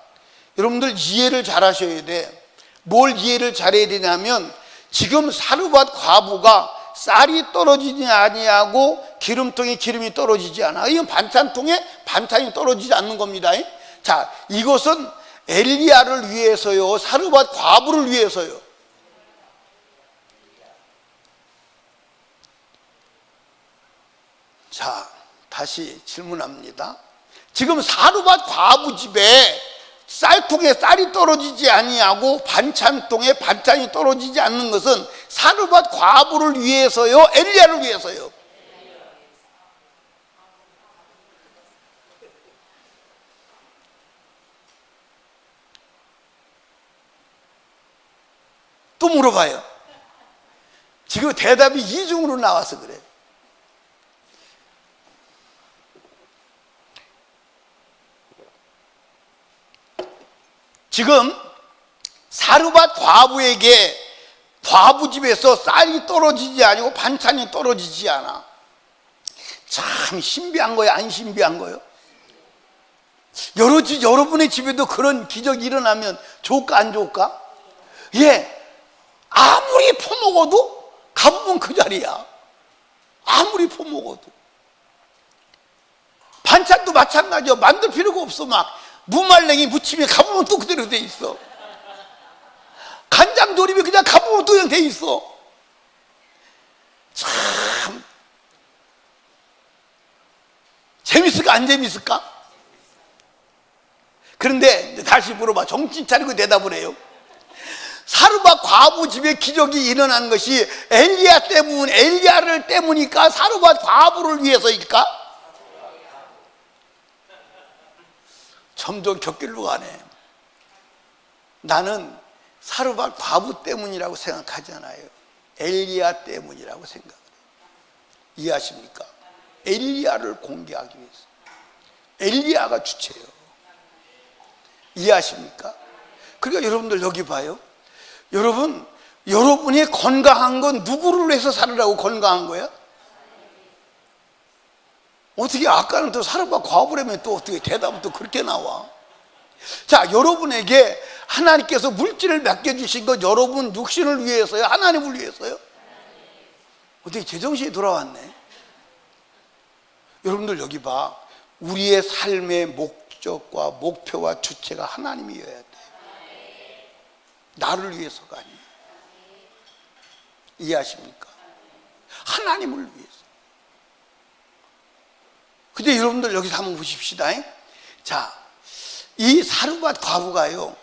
여러분들 이해를 잘 하셔야 돼. 뭘 이해를 잘해야 되냐면, 지금 사르밧 과부가 쌀이 떨어지지 아니하고 기름통에 기름이 떨어지지 않아. 이건 반찬통에 반찬이 떨어지지 않는 겁니다. 자, 이것은 엘리야를 위해서요, 사르밧 과부를 위해서요. 자, 다시 질문합니다. 지금 사르밧 과부 집에 쌀통에 쌀이 떨어지지 아니하고 반찬통에 반찬이 떨어지지 않는 것은 사르밧 과부를 위해서요, 엘리야를 위해서요? 또 물어봐요. 지금 대답이 이중으로 나와서 그래. 지금 사르밧 과부에게 과부 집에서 쌀이 떨어지지 아니고 반찬이 떨어지지 않아. 참 신비한 거예요, 안 신비한 거예요? 여러분의 집에도 그런 기적이 일어나면 좋을까 안 좋을까? 예, 아무리 퍼먹어도 가보면 그 자리야. 아무리 퍼먹어도. 반찬도 마찬가지야. 만들 필요가 없어. 막 무말랭이 무침에 가보면 또 그대로 돼 있어. 간장 조림에 그냥 가보면 또 그냥 돼 있어. 참 재밌을까 안 재밌을까? 그런데 다시 물어봐. 정신 차리고 대답을 해요. 사르밧 과부 집에 기적이 일어난 것이 엘리야를 때문일까? 사르밧 과부를 위해서일까? 점점 곁길로 가네. 나는 사르밧 과부 때문이라고 생각하지 않아요. 엘리야 때문이라고 생각해요. 이해하십니까? 엘리야를 공개하기 위해서. 엘리야가 주체예요. 이해하십니까? 그러니까 여러분들 여기 봐요. 여러분이 건강한 건 누구를 위해서 살으라고 건강한 거야? 어떻게 아까는 또 사르밧 과부라면 또 어떻게 대답은 또 그렇게 나와? 자, 여러분에게 하나님께서 물질을 맡겨주신 것 여러분 육신을 위해서요? 하나님을 위해서요? 어떻게 제정신이 돌아왔네? 여러분들 여기 봐. 우리의 삶의 목적과 목표와 주체가 하나님이어야 돼. 나를 위해서가 아니에요. 이해하십니까? 하나님을 위해서. 근데 여러분들 여기서 한번 보십시다. 자, 이 사르밧 과부가요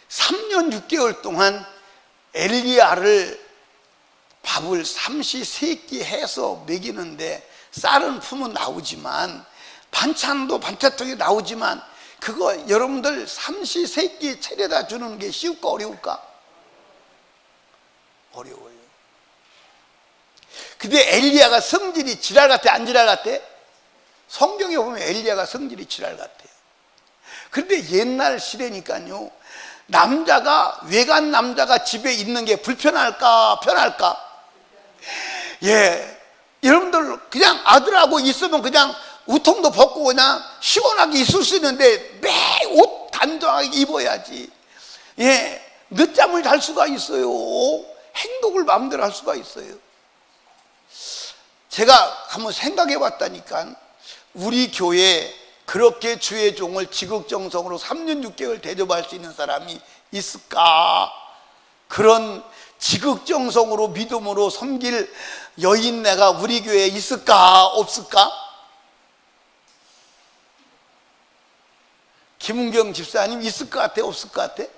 3년 6개월 동안 엘리야를 밥을 삼시세끼 해서 먹이는데 쌀은 품은 나오지만 반찬도 반찬통에 나오지만 그거 여러분들 삼시세끼 차려다 주는 게 쉬울까 어려울까? 어려워요. 근데 엘리야가 성질이 지랄 같아 안 지랄 같아? 성경에 보면 엘리야가 성질이 지랄 같아요. 그런데 옛날 시대니까요 외간 남자가 집에 있는 게 불편할까 편할까? 예, 여러분들 그냥 아들하고 있으면 그냥 우통도 벗고 그냥 시원하게 있을 수 있는데 매 옷 단정하게 입어야지. 예, 늦잠을 잘 수가 있어요. 행동을 마음대로 할 수가 있어요. 제가 한번 생각해 봤다니까 우리 교회에 그렇게 주의 종을 지극정성으로 3년 6개월 대접할 수 있는 사람이 있을까? 그런 지극정성으로 믿음으로 섬길 여인네가 우리 교회에 있을까? 없을까? 김은경 집사님 있을 것 같아? 없을 것 같아?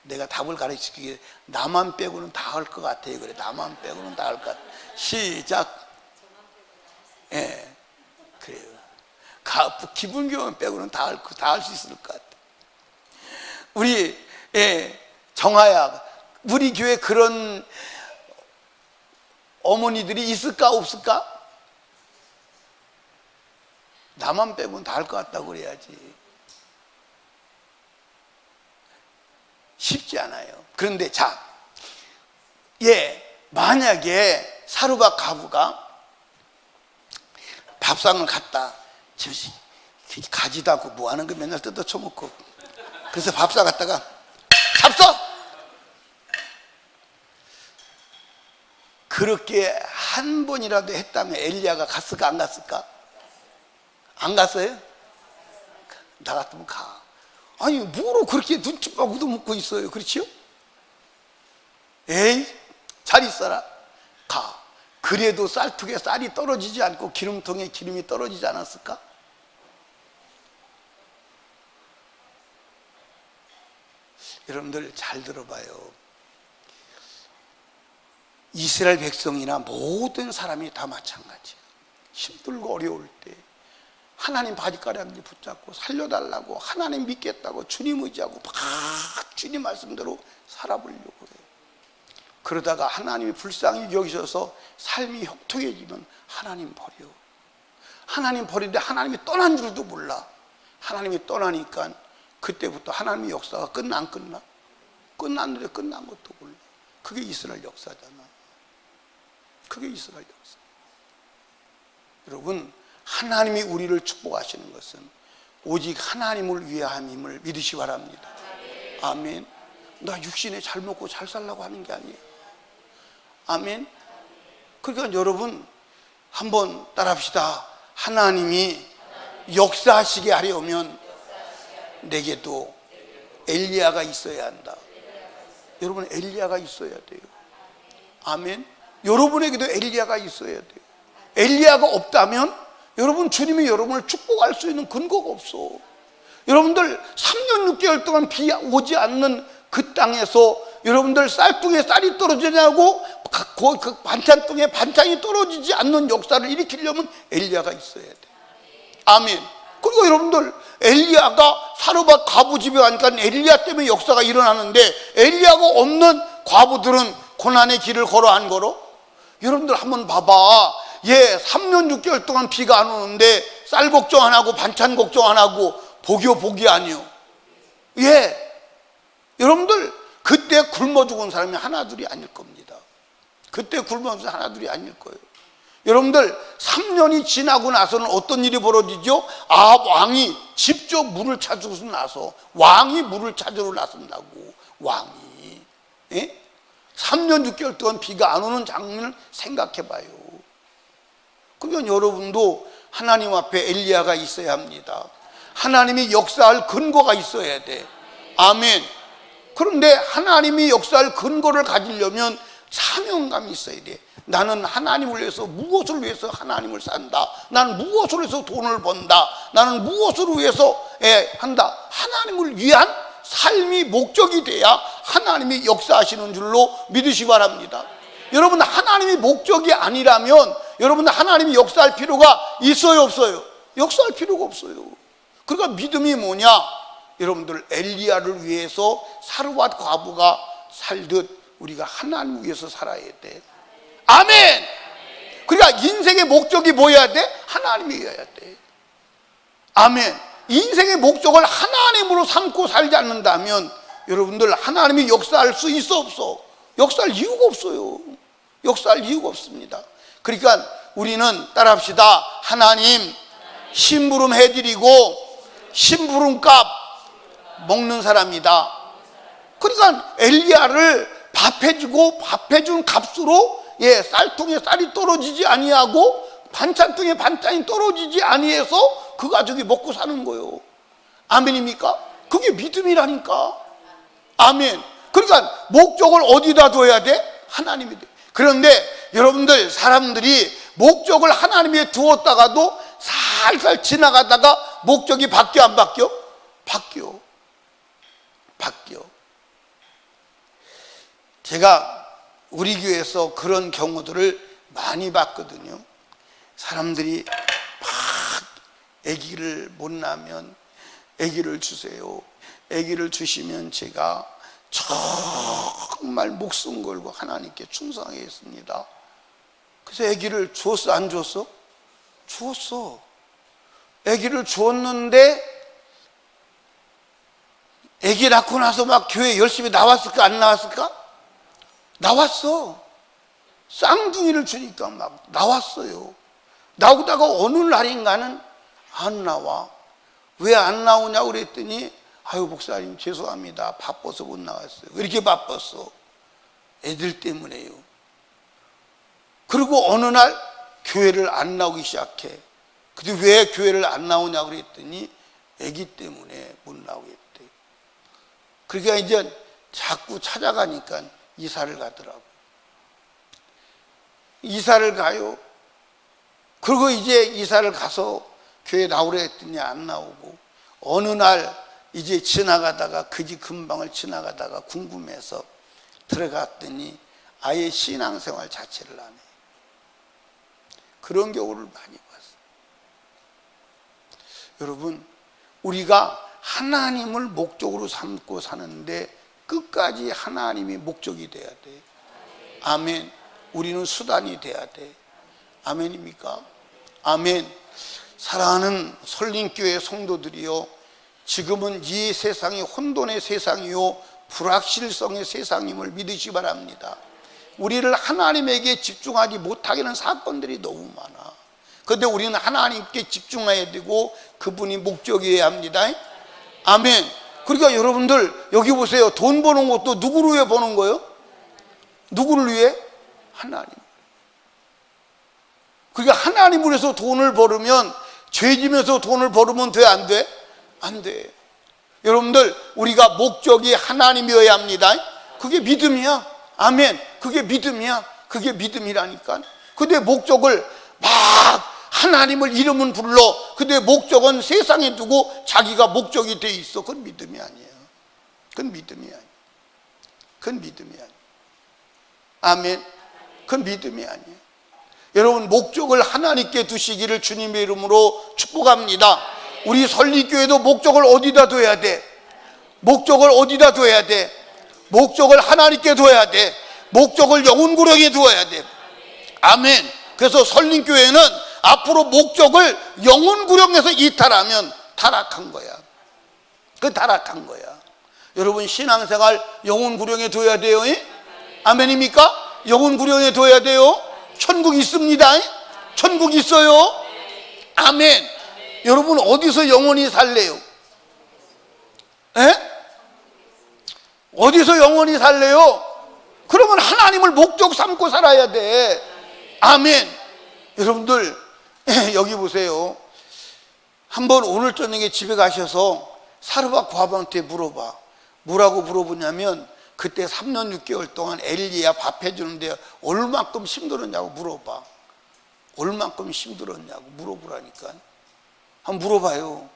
내가 답을 가르치기 나만 빼고는 다 할 것 같아요. 그래, 나만 빼고는 다 할 것 같아. 시작. 예, 그래요. 김은경 빼고는 다 할 수 있을 것 같아. 우리 정하야, 우리 교회 그런 어머니들이 있을까 없을까? 나만 빼고는 다 할 것 같다고 그래야지. 쉽지 않아요. 그런데 자, 만약에 사르밧 과부가 밥상을 갖다 가지도 않고 뭐 하는 거 맨날 뜯어 쳐먹고 그래서 밥상 갖다가 잡숴! 그렇게 한 번이라도 했다면 엘리야가 갔을까 안 갔을까? 안 갔어요? 나 같으면 가. 아니 뭐로 그렇게 눈치만 얻어먹고 있어요? 그렇지요? 에이 잘 있어라. 가. 그래도 쌀투기에 쌀이 떨어지지 않고 기름통에 기름이 떨어지지 않았을까? 여러분들 잘 들어봐요. 이스라엘 백성이나 모든 사람이 다 마찬가지예요. 힘들고 어려울 때 하나님 바지가랑이 붙잡고 살려달라고 하나님 믿겠다고 주님 의지하고 막 주님 말씀대로 살아보려고 해요. 그러다가 하나님이 불쌍히 여기셔서 삶이 혹독해지면 하나님 버려. 하나님 버리는데 하나님이 떠난 줄도 몰라. 하나님이 떠나니까 그때부터 하나님의 역사가 끝나 안 끝나? 끝났는데 끝난 것도 몰라. 그게 이스라엘 역사잖아. 그게 이스라엘 역사. 여러분, 하나님이 우리를 축복하시는 것은 오직 하나님을 위함임을 믿으시 바랍니다. 아멘. 나 육신에 잘 먹고 잘 살라고 하는 게 아니에요. 아멘. 그러니까 여러분 한번 따라합시다. 하나님이 역사하시게 하려면 내게도 엘리야가 있어야 한다. 여러분, 엘리야가 있어야 돼요. 아멘. 여러분에게도 엘리야가 있어야 돼요. 엘리야가 없다면 여러분, 주님이 여러분을 축복할 수 있는 근거가 없어. 여러분들 3년 6개월 동안 비 오지 않는 그 땅에서 여러분들 쌀통에 쌀이 떨어지냐고 그 반찬통에 반찬이 떨어지지 않는 역사를 일으키려면 엘리야가 있어야 돼. 아멘. 그리고 여러분들 엘리야가 사르밧 과부 집에 가니까 엘리야 때문에 역사가 일어나는데 엘리야가 없는 과부들은 고난의 길을 걸어 안 걸어? 여러분들 한번 봐봐. 3년 6개월 동안 비가 안 오는데 쌀 걱정 안 하고 반찬 걱정 안 하고 복이 아니요. 여러분들 그때 굶어 죽은 사람이 하나둘이 아닐 겁니다. 그때 굶어 죽은 하나둘이 아닐 거예요. 여러분들 3년이 지나고 나서는 어떤 일이 벌어지죠? 왕이 직접 물을 찾으러 나서 왕이 물을 찾으러 나선다고. 왕이 3년 6개월 동안 비가 안 오는 장면을 생각해 봐요. 그러면 여러분도 하나님 앞에 엘리야가 있어야 합니다. 하나님이 역사할 근거가 있어야 돼. 아멘. 그런데 하나님이 역사할 근거를 가지려면 사명감이 있어야 돼. 나는 하나님을 위해서 무엇을 위해서 하나님을 산다. 나는 무엇을 위해서 돈을 번다. 나는 무엇을 위해서 한다. 하나님을 위한 삶이 목적이 돼야 하나님이 역사하시는 줄로 믿으시기 바랍니다. 여러분, 하나님이 목적이 아니라면 여러분 하나님이 역사할 필요가 있어요, 없어요? 역사할 필요가 없어요. 그러니까 믿음이 뭐냐? 여러분들 엘리야를 위해서 사르밧 과부가 살듯 우리가 하나님을 위해서 살아야 돼. 아멘. 그러니까 인생의 목적이 뭐여야 돼? 하나님이어야 돼. 아멘. 인생의 목적을 하나님으로 삼고 살지 않는다면 여러분들 하나님이 역사할 수 있어, 없어? 역사할 이유가 없어요. 역사할 이유가 없습니다. 그러니까 우리는 따라합시다. 하나님 심부름 해드리고 심부름값 먹는 사람이다. 그러니까 엘리야를 밥해주고 밥해준 값으로 쌀통에 쌀이 떨어지지 아니하고 반찬통에 반찬이 떨어지지 아니해서 그 가족이 먹고 사는 거예요. 아멘입니까? 그게 믿음이라니까. 아멘. 그러니까 목적을 어디다 둬야 돼? 하나님이 돼. 그런데 여러분들 사람들이 목적을 하나님에 두었다가도 살살 지나가다가 목적이 바뀌어 안 바뀌어? 바뀌어. 제가 우리 교회에서 그런 경우들을 많이 봤거든요. 사람들이 막 아기를 못 낳으면 아기를 주세요. 아기를 주시면 제가 정말 목숨 걸고 하나님께 충성하겠습니다. 그래서 아기를 주었어, 안 주었어? 주었어. 아기를 주었는데 아기 낳고 나서 막 교회 열심히 나왔을까, 안 나왔을까? 나왔어. 쌍둥이를 주니까 막 나왔어요. 나오다가 어느 날인가는 안 나와. 왜 안 나오냐고 그랬더니 아유 목사님 죄송합니다. 바빠서 못 나왔어요. 왜 이렇게 바빴어? 애들 때문에요. 그리고 어느 날 교회를 안 나오기 시작해. 근데 왜 교회를 안 나오냐고 그랬더니 애기 때문에 못 나오겠대. 그러니까 이제 자꾸 찾아가니까 이사를 가더라고. 이사를 가요. 그리고 이제 이사를 가서 교회 나오려 했더니 안 나오고, 어느 날 이제 지나가다가 그 집 근방을 지나가다가 궁금해서 들어갔더니 아예 신앙생활 자체를 안 해. 그런 경우를 많이 봤어요. 여러분, 우리가 하나님을 목적으로 삼고 사는데 끝까지 하나님이 목적이 돼야 돼. 아멘. 우리는 수단이 돼야 돼. 아멘입니까? 아멘. 사랑하는 설림교회 성도들이요, 지금은 이 세상이 혼돈의 세상이요 불확실성의 세상임을 믿으시기 바랍니다. 우리를 하나님에게 집중하지 못하게 하는 사건들이 너무 많아. 그런데 우리는 하나님께 집중해야 되고 그분이 목적이어야 합니다. 아멘. 그러니까 여러분들 여기 보세요. 돈 버는 것도 누구를 위해 버는 거예요? 누구를 위해? 하나님. 그러니까 하나님을 위해서 돈을 벌으면, 죄지면서 돈을 벌으면 돼, 안 돼? 안 돼. 여러분들, 우리가 목적이 하나님이어야 합니다. 그게 믿음이야. 아멘. 그게 믿음이야. 그게 믿음이라니까. 근데 목적을 막 하나님을 이름은 불러. 근데 목적은 세상에 두고 자기가 목적이 돼 있어. 그건 믿음이 아니에요. 그건 믿음이 아니에요. 그건 믿음이 아니에요. 아멘. 그건 믿음이 아니에요. 여러분, 목적을 하나님께 두시기를 주님의 이름으로 축복합니다. 우리 설리교회도 목적을 어디다 둬야 돼? 목적을 어디다 둬야 돼? 목적을 하나님께 둬야 돼. 목적을 영혼구령에 두어야 돼. 아멘. 그래서 설림교회는 앞으로 목적을 영혼구령에서 이탈하면 타락한 거야. 그 타락한 거야. 여러분, 신앙생활 영혼구령에 둬야 돼요. 아멘입니까? 영혼구령에 둬야 돼요. 천국 있습니다. 천국 있어요. 아멘. 여러분, 어디서 영원히 살래요? 에? 어디서 영원히 살래요? 그러면 하나님을 목적 삼고 살아야 돼. 아멘. 여러분들 여기 보세요. 한번 오늘 저녁에 집에 가셔서 사르밧 과부한테 물어봐. 뭐라고 물어보냐면, 그때 3년 6개월 동안 엘리야 밥 해주는데 얼만큼 힘들었냐고 물어봐. 얼만큼 힘들었냐고 물어보라니까. 한번 물어봐요.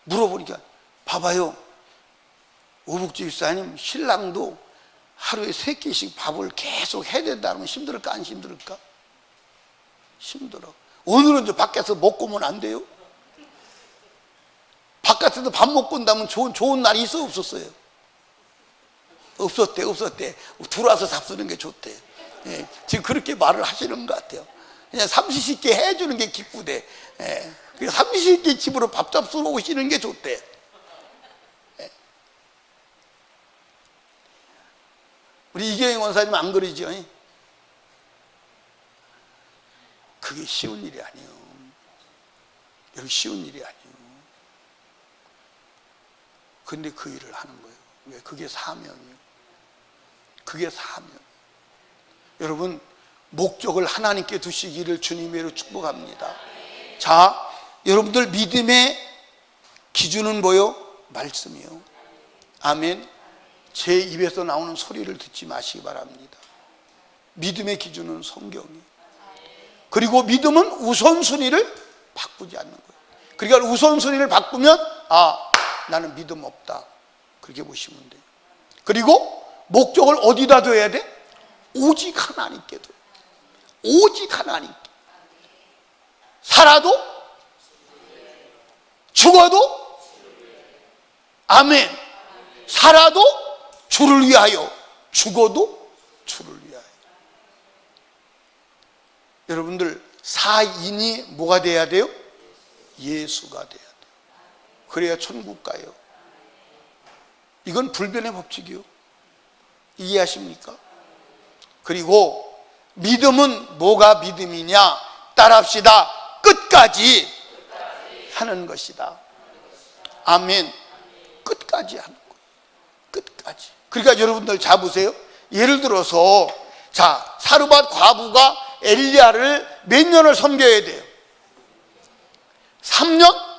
물어보니까, 봐봐요, 오북지 집사님, 신랑도 하루에 3끼씩 밥을 계속 해야 된다면 힘들을까 안 힘들을까? 힘들어. 오늘은 저 밖에서 먹고 오면 안 돼요? 바깥에서 밥 먹고 온다면 좋은 날이 있어 없었어요? 없었대. 들어와서 잡수는 게 좋대. 예, 지금 그렇게 말을 하시는 것 같아요. 그냥 삼시세끼 해주는 게 기쁘대. 예, 삼시세끼 집으로 밥 잡수러 오시는 게 좋대. 예. 우리 이경영 원사님 안 그러죠? 그게 쉬운 일이 아니에요. 여기 쉬운 일이 아니에요. 근데 그 일을 하는 거예요. 왜? 그게 사명이에요. 그게 사명. 여러분, 목적을 하나님께 두시기를 주님으로 축복합니다. 자, 여러분들 믿음의 기준은 뭐요? 말씀이요. 아멘. 제 입에서 나오는 소리를 듣지 마시기 바랍니다. 믿음의 기준은 성경이에요. 그리고 믿음은 우선순위를 바꾸지 않는 거예요. 그러니까 우선순위를 바꾸면, 나는 믿음 없다, 그렇게 보시면 돼요. 그리고 목적을 어디다 둬야 돼? 오직 하나님께 둬. 오직 하나님께. 살아도 죽어도, 아멘. 살아도 주를 위하여, 죽어도 주를 위하여. 여러분들, 사인이 뭐가 돼야 돼요? 예수가 돼야 돼요. 그래야 천국 가요. 이건 불변의 법칙이요. 이해하십니까? 그리고 믿음은 뭐가 믿음이냐? 따라합시다. 끝까지 하는 것이다. 아멘. 끝까지 하는 거예요. 끝까지. 그러니까 여러분들 잡으세요. 예를 들어서, 자, 사르밧 과부가 엘리야를 몇 년을 섬겨야 돼요? 3년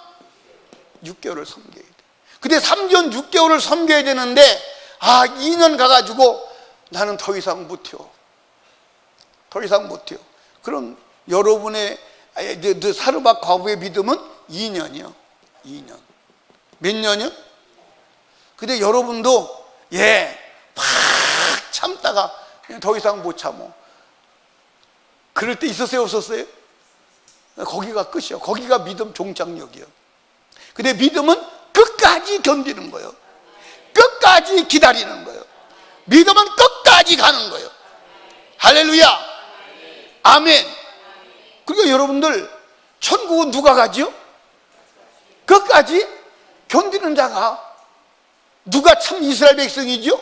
6개월을 섬겨야 돼요. 근데 3년 6개월을 섬겨야 되는데, 2년 가가지고 나는 더 이상 못해요. 더 이상 못해요. 그럼 여러분의 사르밧 과부의 믿음은 2년이요. 2년. 몇 년이요? 근데 여러분도 팍 참다가 더 이상 못 참어. 그럴 때 있었어요, 없었어요? 거기가 끝이요. 거기가 믿음 종착역이요. 근데 믿음은 끝까지 견디는 거예요. 끝까지 기다리는 거예요. 믿음은 끝까지 가는 거예요. 할렐루야. 아멘. 그러니까 여러분들, 천국은 누가 가지요? 끝까지 견디는 자가. 누가 참 이스라엘 백성이죠?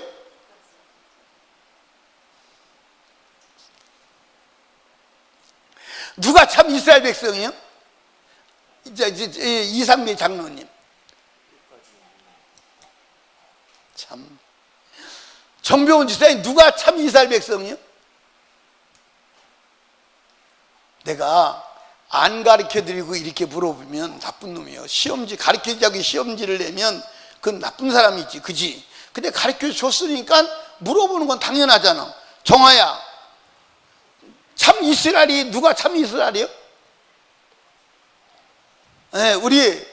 누가 참 이스라엘 백성이요? 이상미 장로님. 참. 정병훈 지사님, 누가 참 이스라엘 백성이요? 내가 안 가르쳐드리고 이렇게 물어보면 나쁜 놈이에요. 시험지 가르쳐주자고 시험지를 내면 그건 나쁜 사람이지, 그지? 근데 가르쳐줬으니까 물어보는 건 당연하잖아. 정아야, 참 이스라엘이 누가 참 이스라엘이요? 네, 우리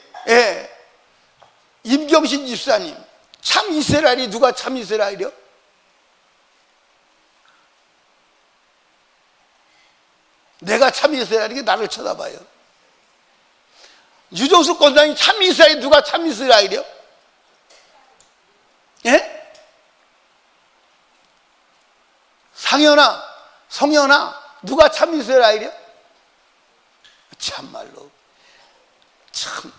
임경신 집사님, 참 이스라엘이 누가 참 이스라엘이요? 내가 참 이스라엘이 나를 쳐다봐요. 유정숙 권사님, 참 이스라엘이 누가 참 이스라엘이요? 예? 상현아, 성현아, 누가 참 이스라엘이요? 참말로 참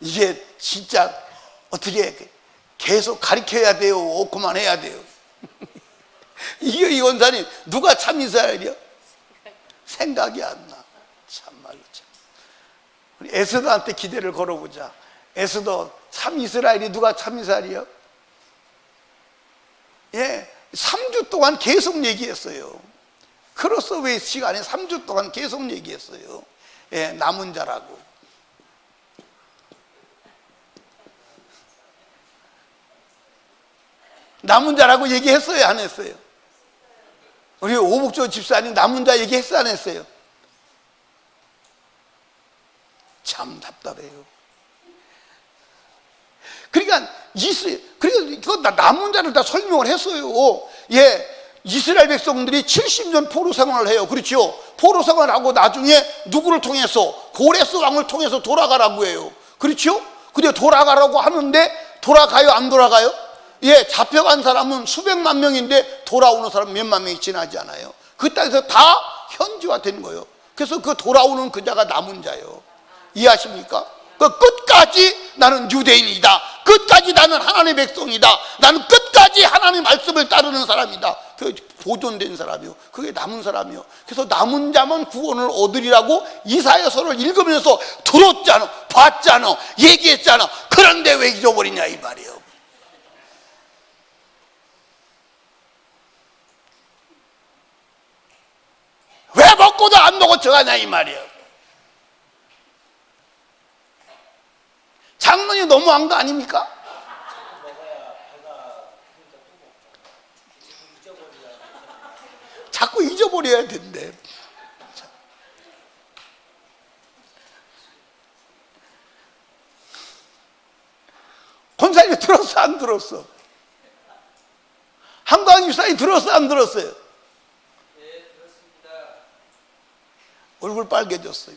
이게 진짜 어떻게 계속 가르쳐야 돼요? 그만해야 돼요? 이 권사님, 누가 참 이스라엘이요? 생각이 안 나. 참말로 참. 우리 에스더한테 기대를 걸어보자. 에스더, 참 이스라엘이 누가 참 이스라엘이요? 예, 3주 동안 계속 얘기했어요. 크로스오버의 시간에 3주 동안 계속 얘기했어요. 예, 남은 자라고. 남은 자라고 얘기했어요, 안 했어요? 우리 오복조 집사님 남은 자 얘기했어, 안 했어요? 참 답답해요. 그러니까 남은 자를 다 설명을 했어요. 예, 이스라엘 백성들이 70년 포로 생활을 해요. 그렇죠? 포로 생활하고 나중에 누구를 통해서? 고레스 왕을 통해서 돌아가라고 해요. 그렇죠? 근데 돌아가라고 하는데 돌아가요, 안 돌아가요? 예, 잡혀간 사람은 수백만 명인데 돌아오는 사람 몇만 명이 지나지 않아요. 그 땅에서 다 현지화된 거예요. 그래서 그 돌아오는 그 자가 남은 자예요. 이해하십니까? 그 끝까지 나는 유대인이다. 끝까지 나는 하나님의 백성이다. 나는 끝까지 하나님의 말씀을 따르는 사람이다. 그 보존된 사람이요. 그게 남은 사람이요. 그래서 남은 자만 구원을 얻으리라고 이사야서를 읽으면서 들었잖아, 봤잖아, 얘기했잖아. 그런데 왜 잊어버리냐 이 말이에요. 왜 먹고도 안 먹어 저가냐 이 말이에요. 장로님 너무한 거 아닙니까? 자꾸 잊어버려야 된대. 권사님이 들었어, 안 들었어? 한광 집사님 들었어, 안 들었어요? 네, 들었습니다. 얼굴 빨개졌어요.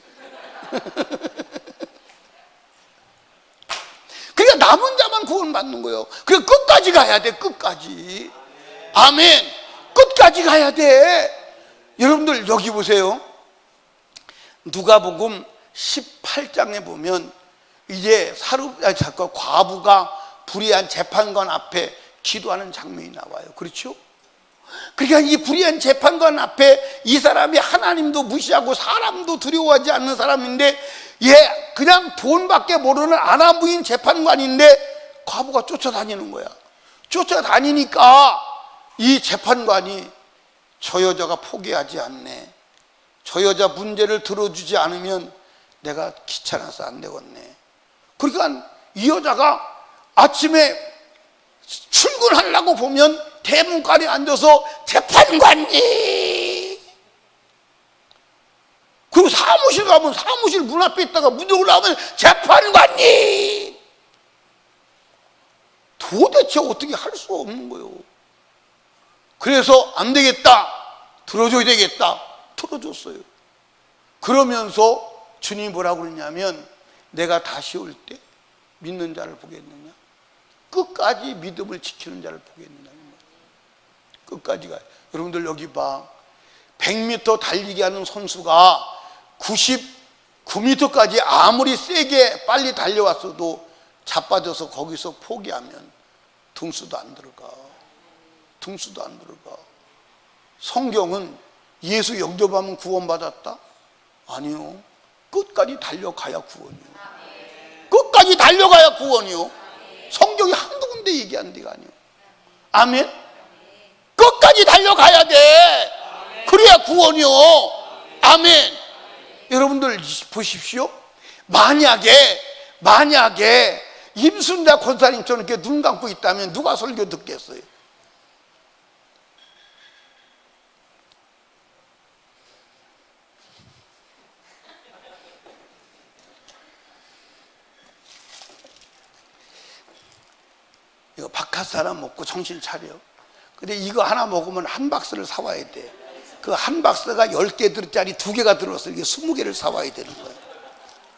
그러니까 남은 자만 구원받는 거예요. 그러니까 끝까지 가야 돼, 끝까지. 아멘. 끝까지 가야 돼. 여러분들 여기 보세요. 누가복음 18장에 보면 이제 과부가 불의한 재판관 앞에 기도하는 장면이 나와요. 그렇죠? 그러니까 이 불의한 재판관 앞에 이 사람이 하나님도 무시하고 사람도 두려워하지 않는 사람인데 얘 그냥 돈밖에 모르는 아나무인 재판관인데 과부가 쫓아다니는 거야. 쫓아다니니까 이 재판관이 저 여자가 포기하지 않네. 저 여자 문제를 들어주지 않으면 내가 귀찮아서 안 되겠네. 그러니까 이 여자가 아침에 출근하려고 보면 대문간에 앉아서 재판관님. 그리고 사무실 가면 사무실 문 앞에 있다가 문 열고 나오면 재판관님. 도대체 어떻게 할 수 없는 거예요. 그래서 안 되겠다, 들어줘야 되겠다, 들어줬어요. 그러면서 주님이 뭐라고 그러냐면 내가 다시 올 때 믿는 자를 보겠느냐, 끝까지 믿음을 지키는 자를 보겠느냐. 끝까지 가요. 여러분들 여기 봐, 100m 달리기 하는 선수가 9m까지 아무리 세게 빨리 달려왔어도 자빠져서 거기서 포기하면 등수도 안 들어가. 등수도 안 들어가. 성경은 예수 영접하면 구원받았다? 아니요. 끝까지 달려가야 구원이요. 끝까지 달려가야 구원이요. 성경이 한두 군데 얘기한 데가 아니요. 아멘? 끝까지 달려가야 돼. 그래야 구원이요. 아멘. 여러분들 보십시오. 만약에 임순자 권사님처럼 이렇게 눈 감고 있다면 누가 설교 듣겠어요? 이거 바깥 사람 먹고 정신 차려. 근데 이거 하나 먹으면 한 박스를 사와야 돼. 그 한 박스가 10개짜리 2개가 들어서 이게 20개를 사와야 되는 거예요.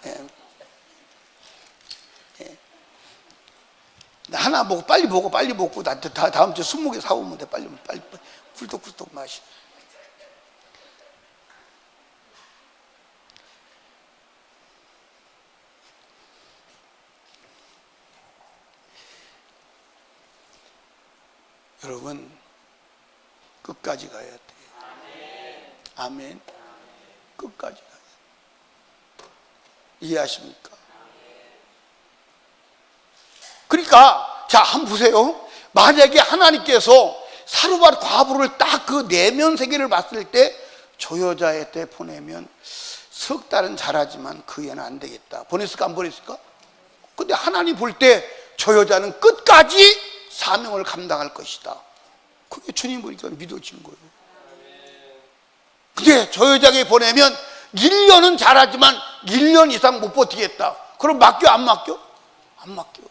예. 예. 하나 먹고 빨리 먹고 다음 주에 20개 사오면 돼. 빨리 꿀떡꿀떡 마시. 여러분 끝까지 가야 돼. 아멘. 끝까지 가야 돼. 이해하십니까? 그러니까 자 한번 보세요. 만약에 하나님께서 사르밧 과부를 딱 그 내면 세계를 봤을 때 저 여자한테 보내면 석 달은 잘하지만 그 애는 안 되겠다. 보냈을까 안 보냈을까? 근데 하나님 볼 때 저 여자는 끝까지 사명을 감당할 것이다. 그게 주님 보니까 믿어진 거예요. 근데 저 여자에게 보내면 1년은 잘하지만 1년 이상 못 버티겠다. 그럼 맡겨 안 맡겨? 안 맡겨.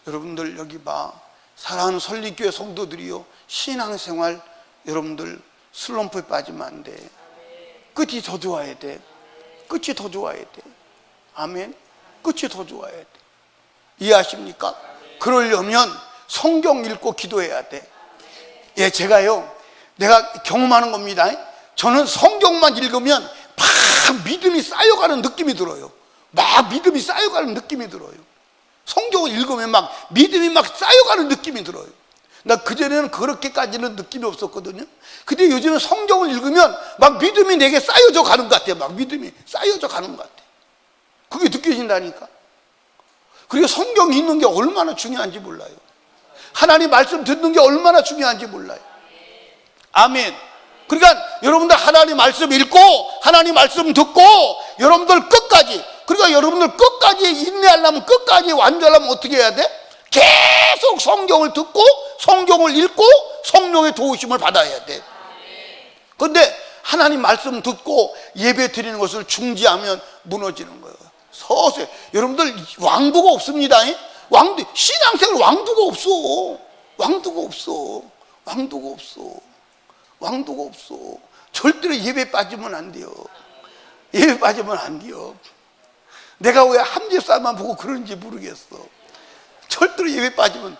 여러분들 여기 봐. 사랑하는 설립교회 성도들이요. 신앙생활 여러분들 슬럼프에 빠지면 안 돼. 끝이 더 좋아야 돼. 끝이 더 좋아야 돼. 아멘. 끝이 더 좋아야 돼. 이해하십니까? 그러려면 성경 읽고 기도해야 돼. 예, 내가 경험하는 겁니다. 저는 성경만 읽으면 막 믿음이 쌓여가는 느낌이 들어요. 막 믿음이 쌓여가는 느낌이 들어요. 성경을 읽으면 막 믿음이 막 쌓여가는 느낌이 들어요. 나 그전에는 그렇게까지는 느낌이 없었거든요. 근데 요즘에 성경을 읽으면 막 믿음이 내게 쌓여져 가는 것 같아요. 막 믿음이 쌓여져 가는 것 같아요. 그게 느껴진다니까. 그리고 성경 읽는 게 얼마나 중요한지 몰라요. 하나님 말씀 듣는 게 얼마나 중요한지 몰라요. 아멘. 그러니까 여러분들 하나님 말씀 읽고 하나님 말씀 듣고 여러분들 끝까지, 그러니까 여러분들 끝까지 인내하려면, 끝까지 완전하려면 어떻게 해야 돼? 계속 성경을 듣고 성경을 읽고 성령의 도우심을 받아야 돼. 그런데 하나님 말씀 듣고 예배 드리는 것을 중지하면 무너지는 거예요. 서서히. 여러분들 왕도가 없습니다. 신앙생활 왕도가 없어. 왕도가 없어. 왕도가 없어. 왕도가 없어. 절대로 예배 빠지면 안 돼요. 예배 빠지면 안 돼요. 내가 왜 함집사만 보고 그런지 모르겠어. 절대로 예배 빠지면,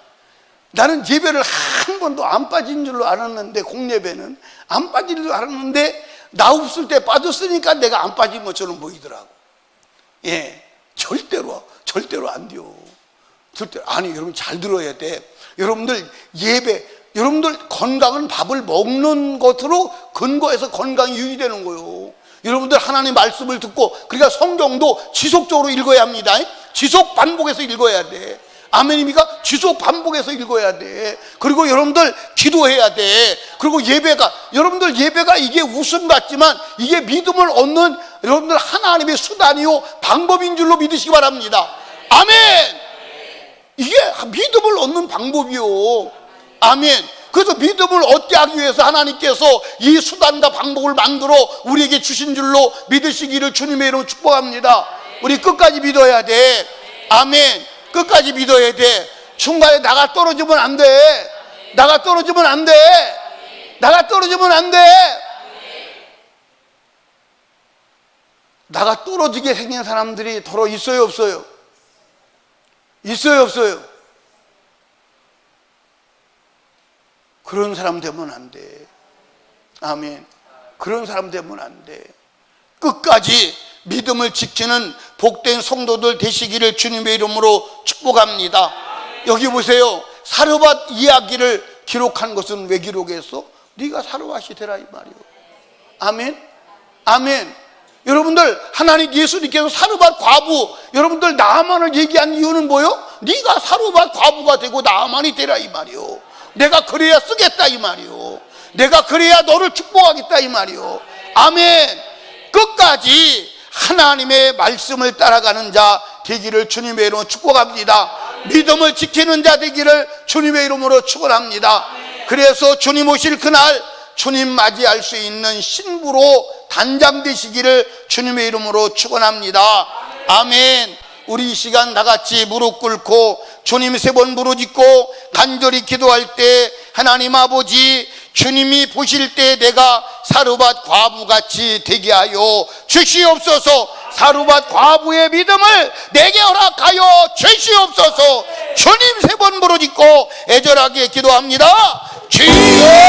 나는 예배를 한 번도 안 빠진 줄로 알았는데, 공예배는 안 빠진 줄 알았는데 나 없을 때 빠졌으니까 내가 안 빠진 것처럼 보이더라고. 예, 절대로 안 돼요. 절대로. 아니, 여러분 잘 들어야 돼. 여러분들 예배, 여러분들 건강은 밥을 먹는 것으로 근거해서 건강이 유지되는 거예요. 여러분들 하나님 말씀을 듣고, 그러니까 성경도 지속적으로 읽어야 합니다. 지속 반복해서 읽어야 돼. 아멘입니까? 지속 반복해서 읽어야 돼. 그리고 여러분들 기도해야 돼. 그리고 여러분들 예배가 이게 웃음 같지만 이게 믿음을 얻는 여러분들 하나님의 수단이요 방법인 줄로 믿으시기 바랍니다. 아멘. 이게 믿음을 얻는 방법이요. 아멘. 그래서 믿음을 얻게 하기 위해서 하나님께서 이 수단과 방법을 만들어 우리에게 주신 줄로 믿으시기를 주님의 이름으로 축복합니다. 우리 끝까지 믿어야 돼. 아멘. 끝까지 믿어야 돼. 중간에 나가 떨어지면 안 돼. 나가 떨어지면 안 돼. 나가 떨어지면 안 돼. 나가 떨어지게 생긴 사람들이 더러 있어요, 없어요? 있어요, 없어요? 그런 사람 되면 안 돼. 아멘. 그런 사람 되면 안 돼. 끝까지 믿음을 지키는 복된 성도들 되시기를 주님의 이름으로 축복합니다. 여기 보세요. 사르밧 이야기를 기록한 것은 왜 기록했어? 네가 사르밧이 되라 이 말이요. 아멘. 아멘. 여러분들, 하나님 예수님께서 사르밧 과부, 여러분들 나아만을 얘기한 이유는 뭐요? 네가 사르밧 과부가 되고 나아만이 되라 이 말이요. 내가 그래야 쓰겠다 이 말이요. 내가 그래야 너를 축복하겠다 이 말이요. 아멘. 끝까지 하나님의 말씀을 따라가는 자 되기를 주님의 이름으로 축복합니다. 믿음을 지키는 자 되기를 주님의 이름으로 축원합니다. 그래서 주님 오실 그날 주님 맞이할 수 있는 신부로 단장되시기를 주님의 이름으로 축원합니다. 아멘. 우리 이 시간 나같이 무릎 꿇고 주님 3번 부르짖고 간절히 기도할 때 하나님 아버지, 주님이 보실 때 내가 사르밧 과부같이 되게 하여 주시옵소서. 사르밧 과부의 믿음을 내게 허락하여 주시옵소서. 주님 3번 부르짖고 애절하게 기도합니다. 주여!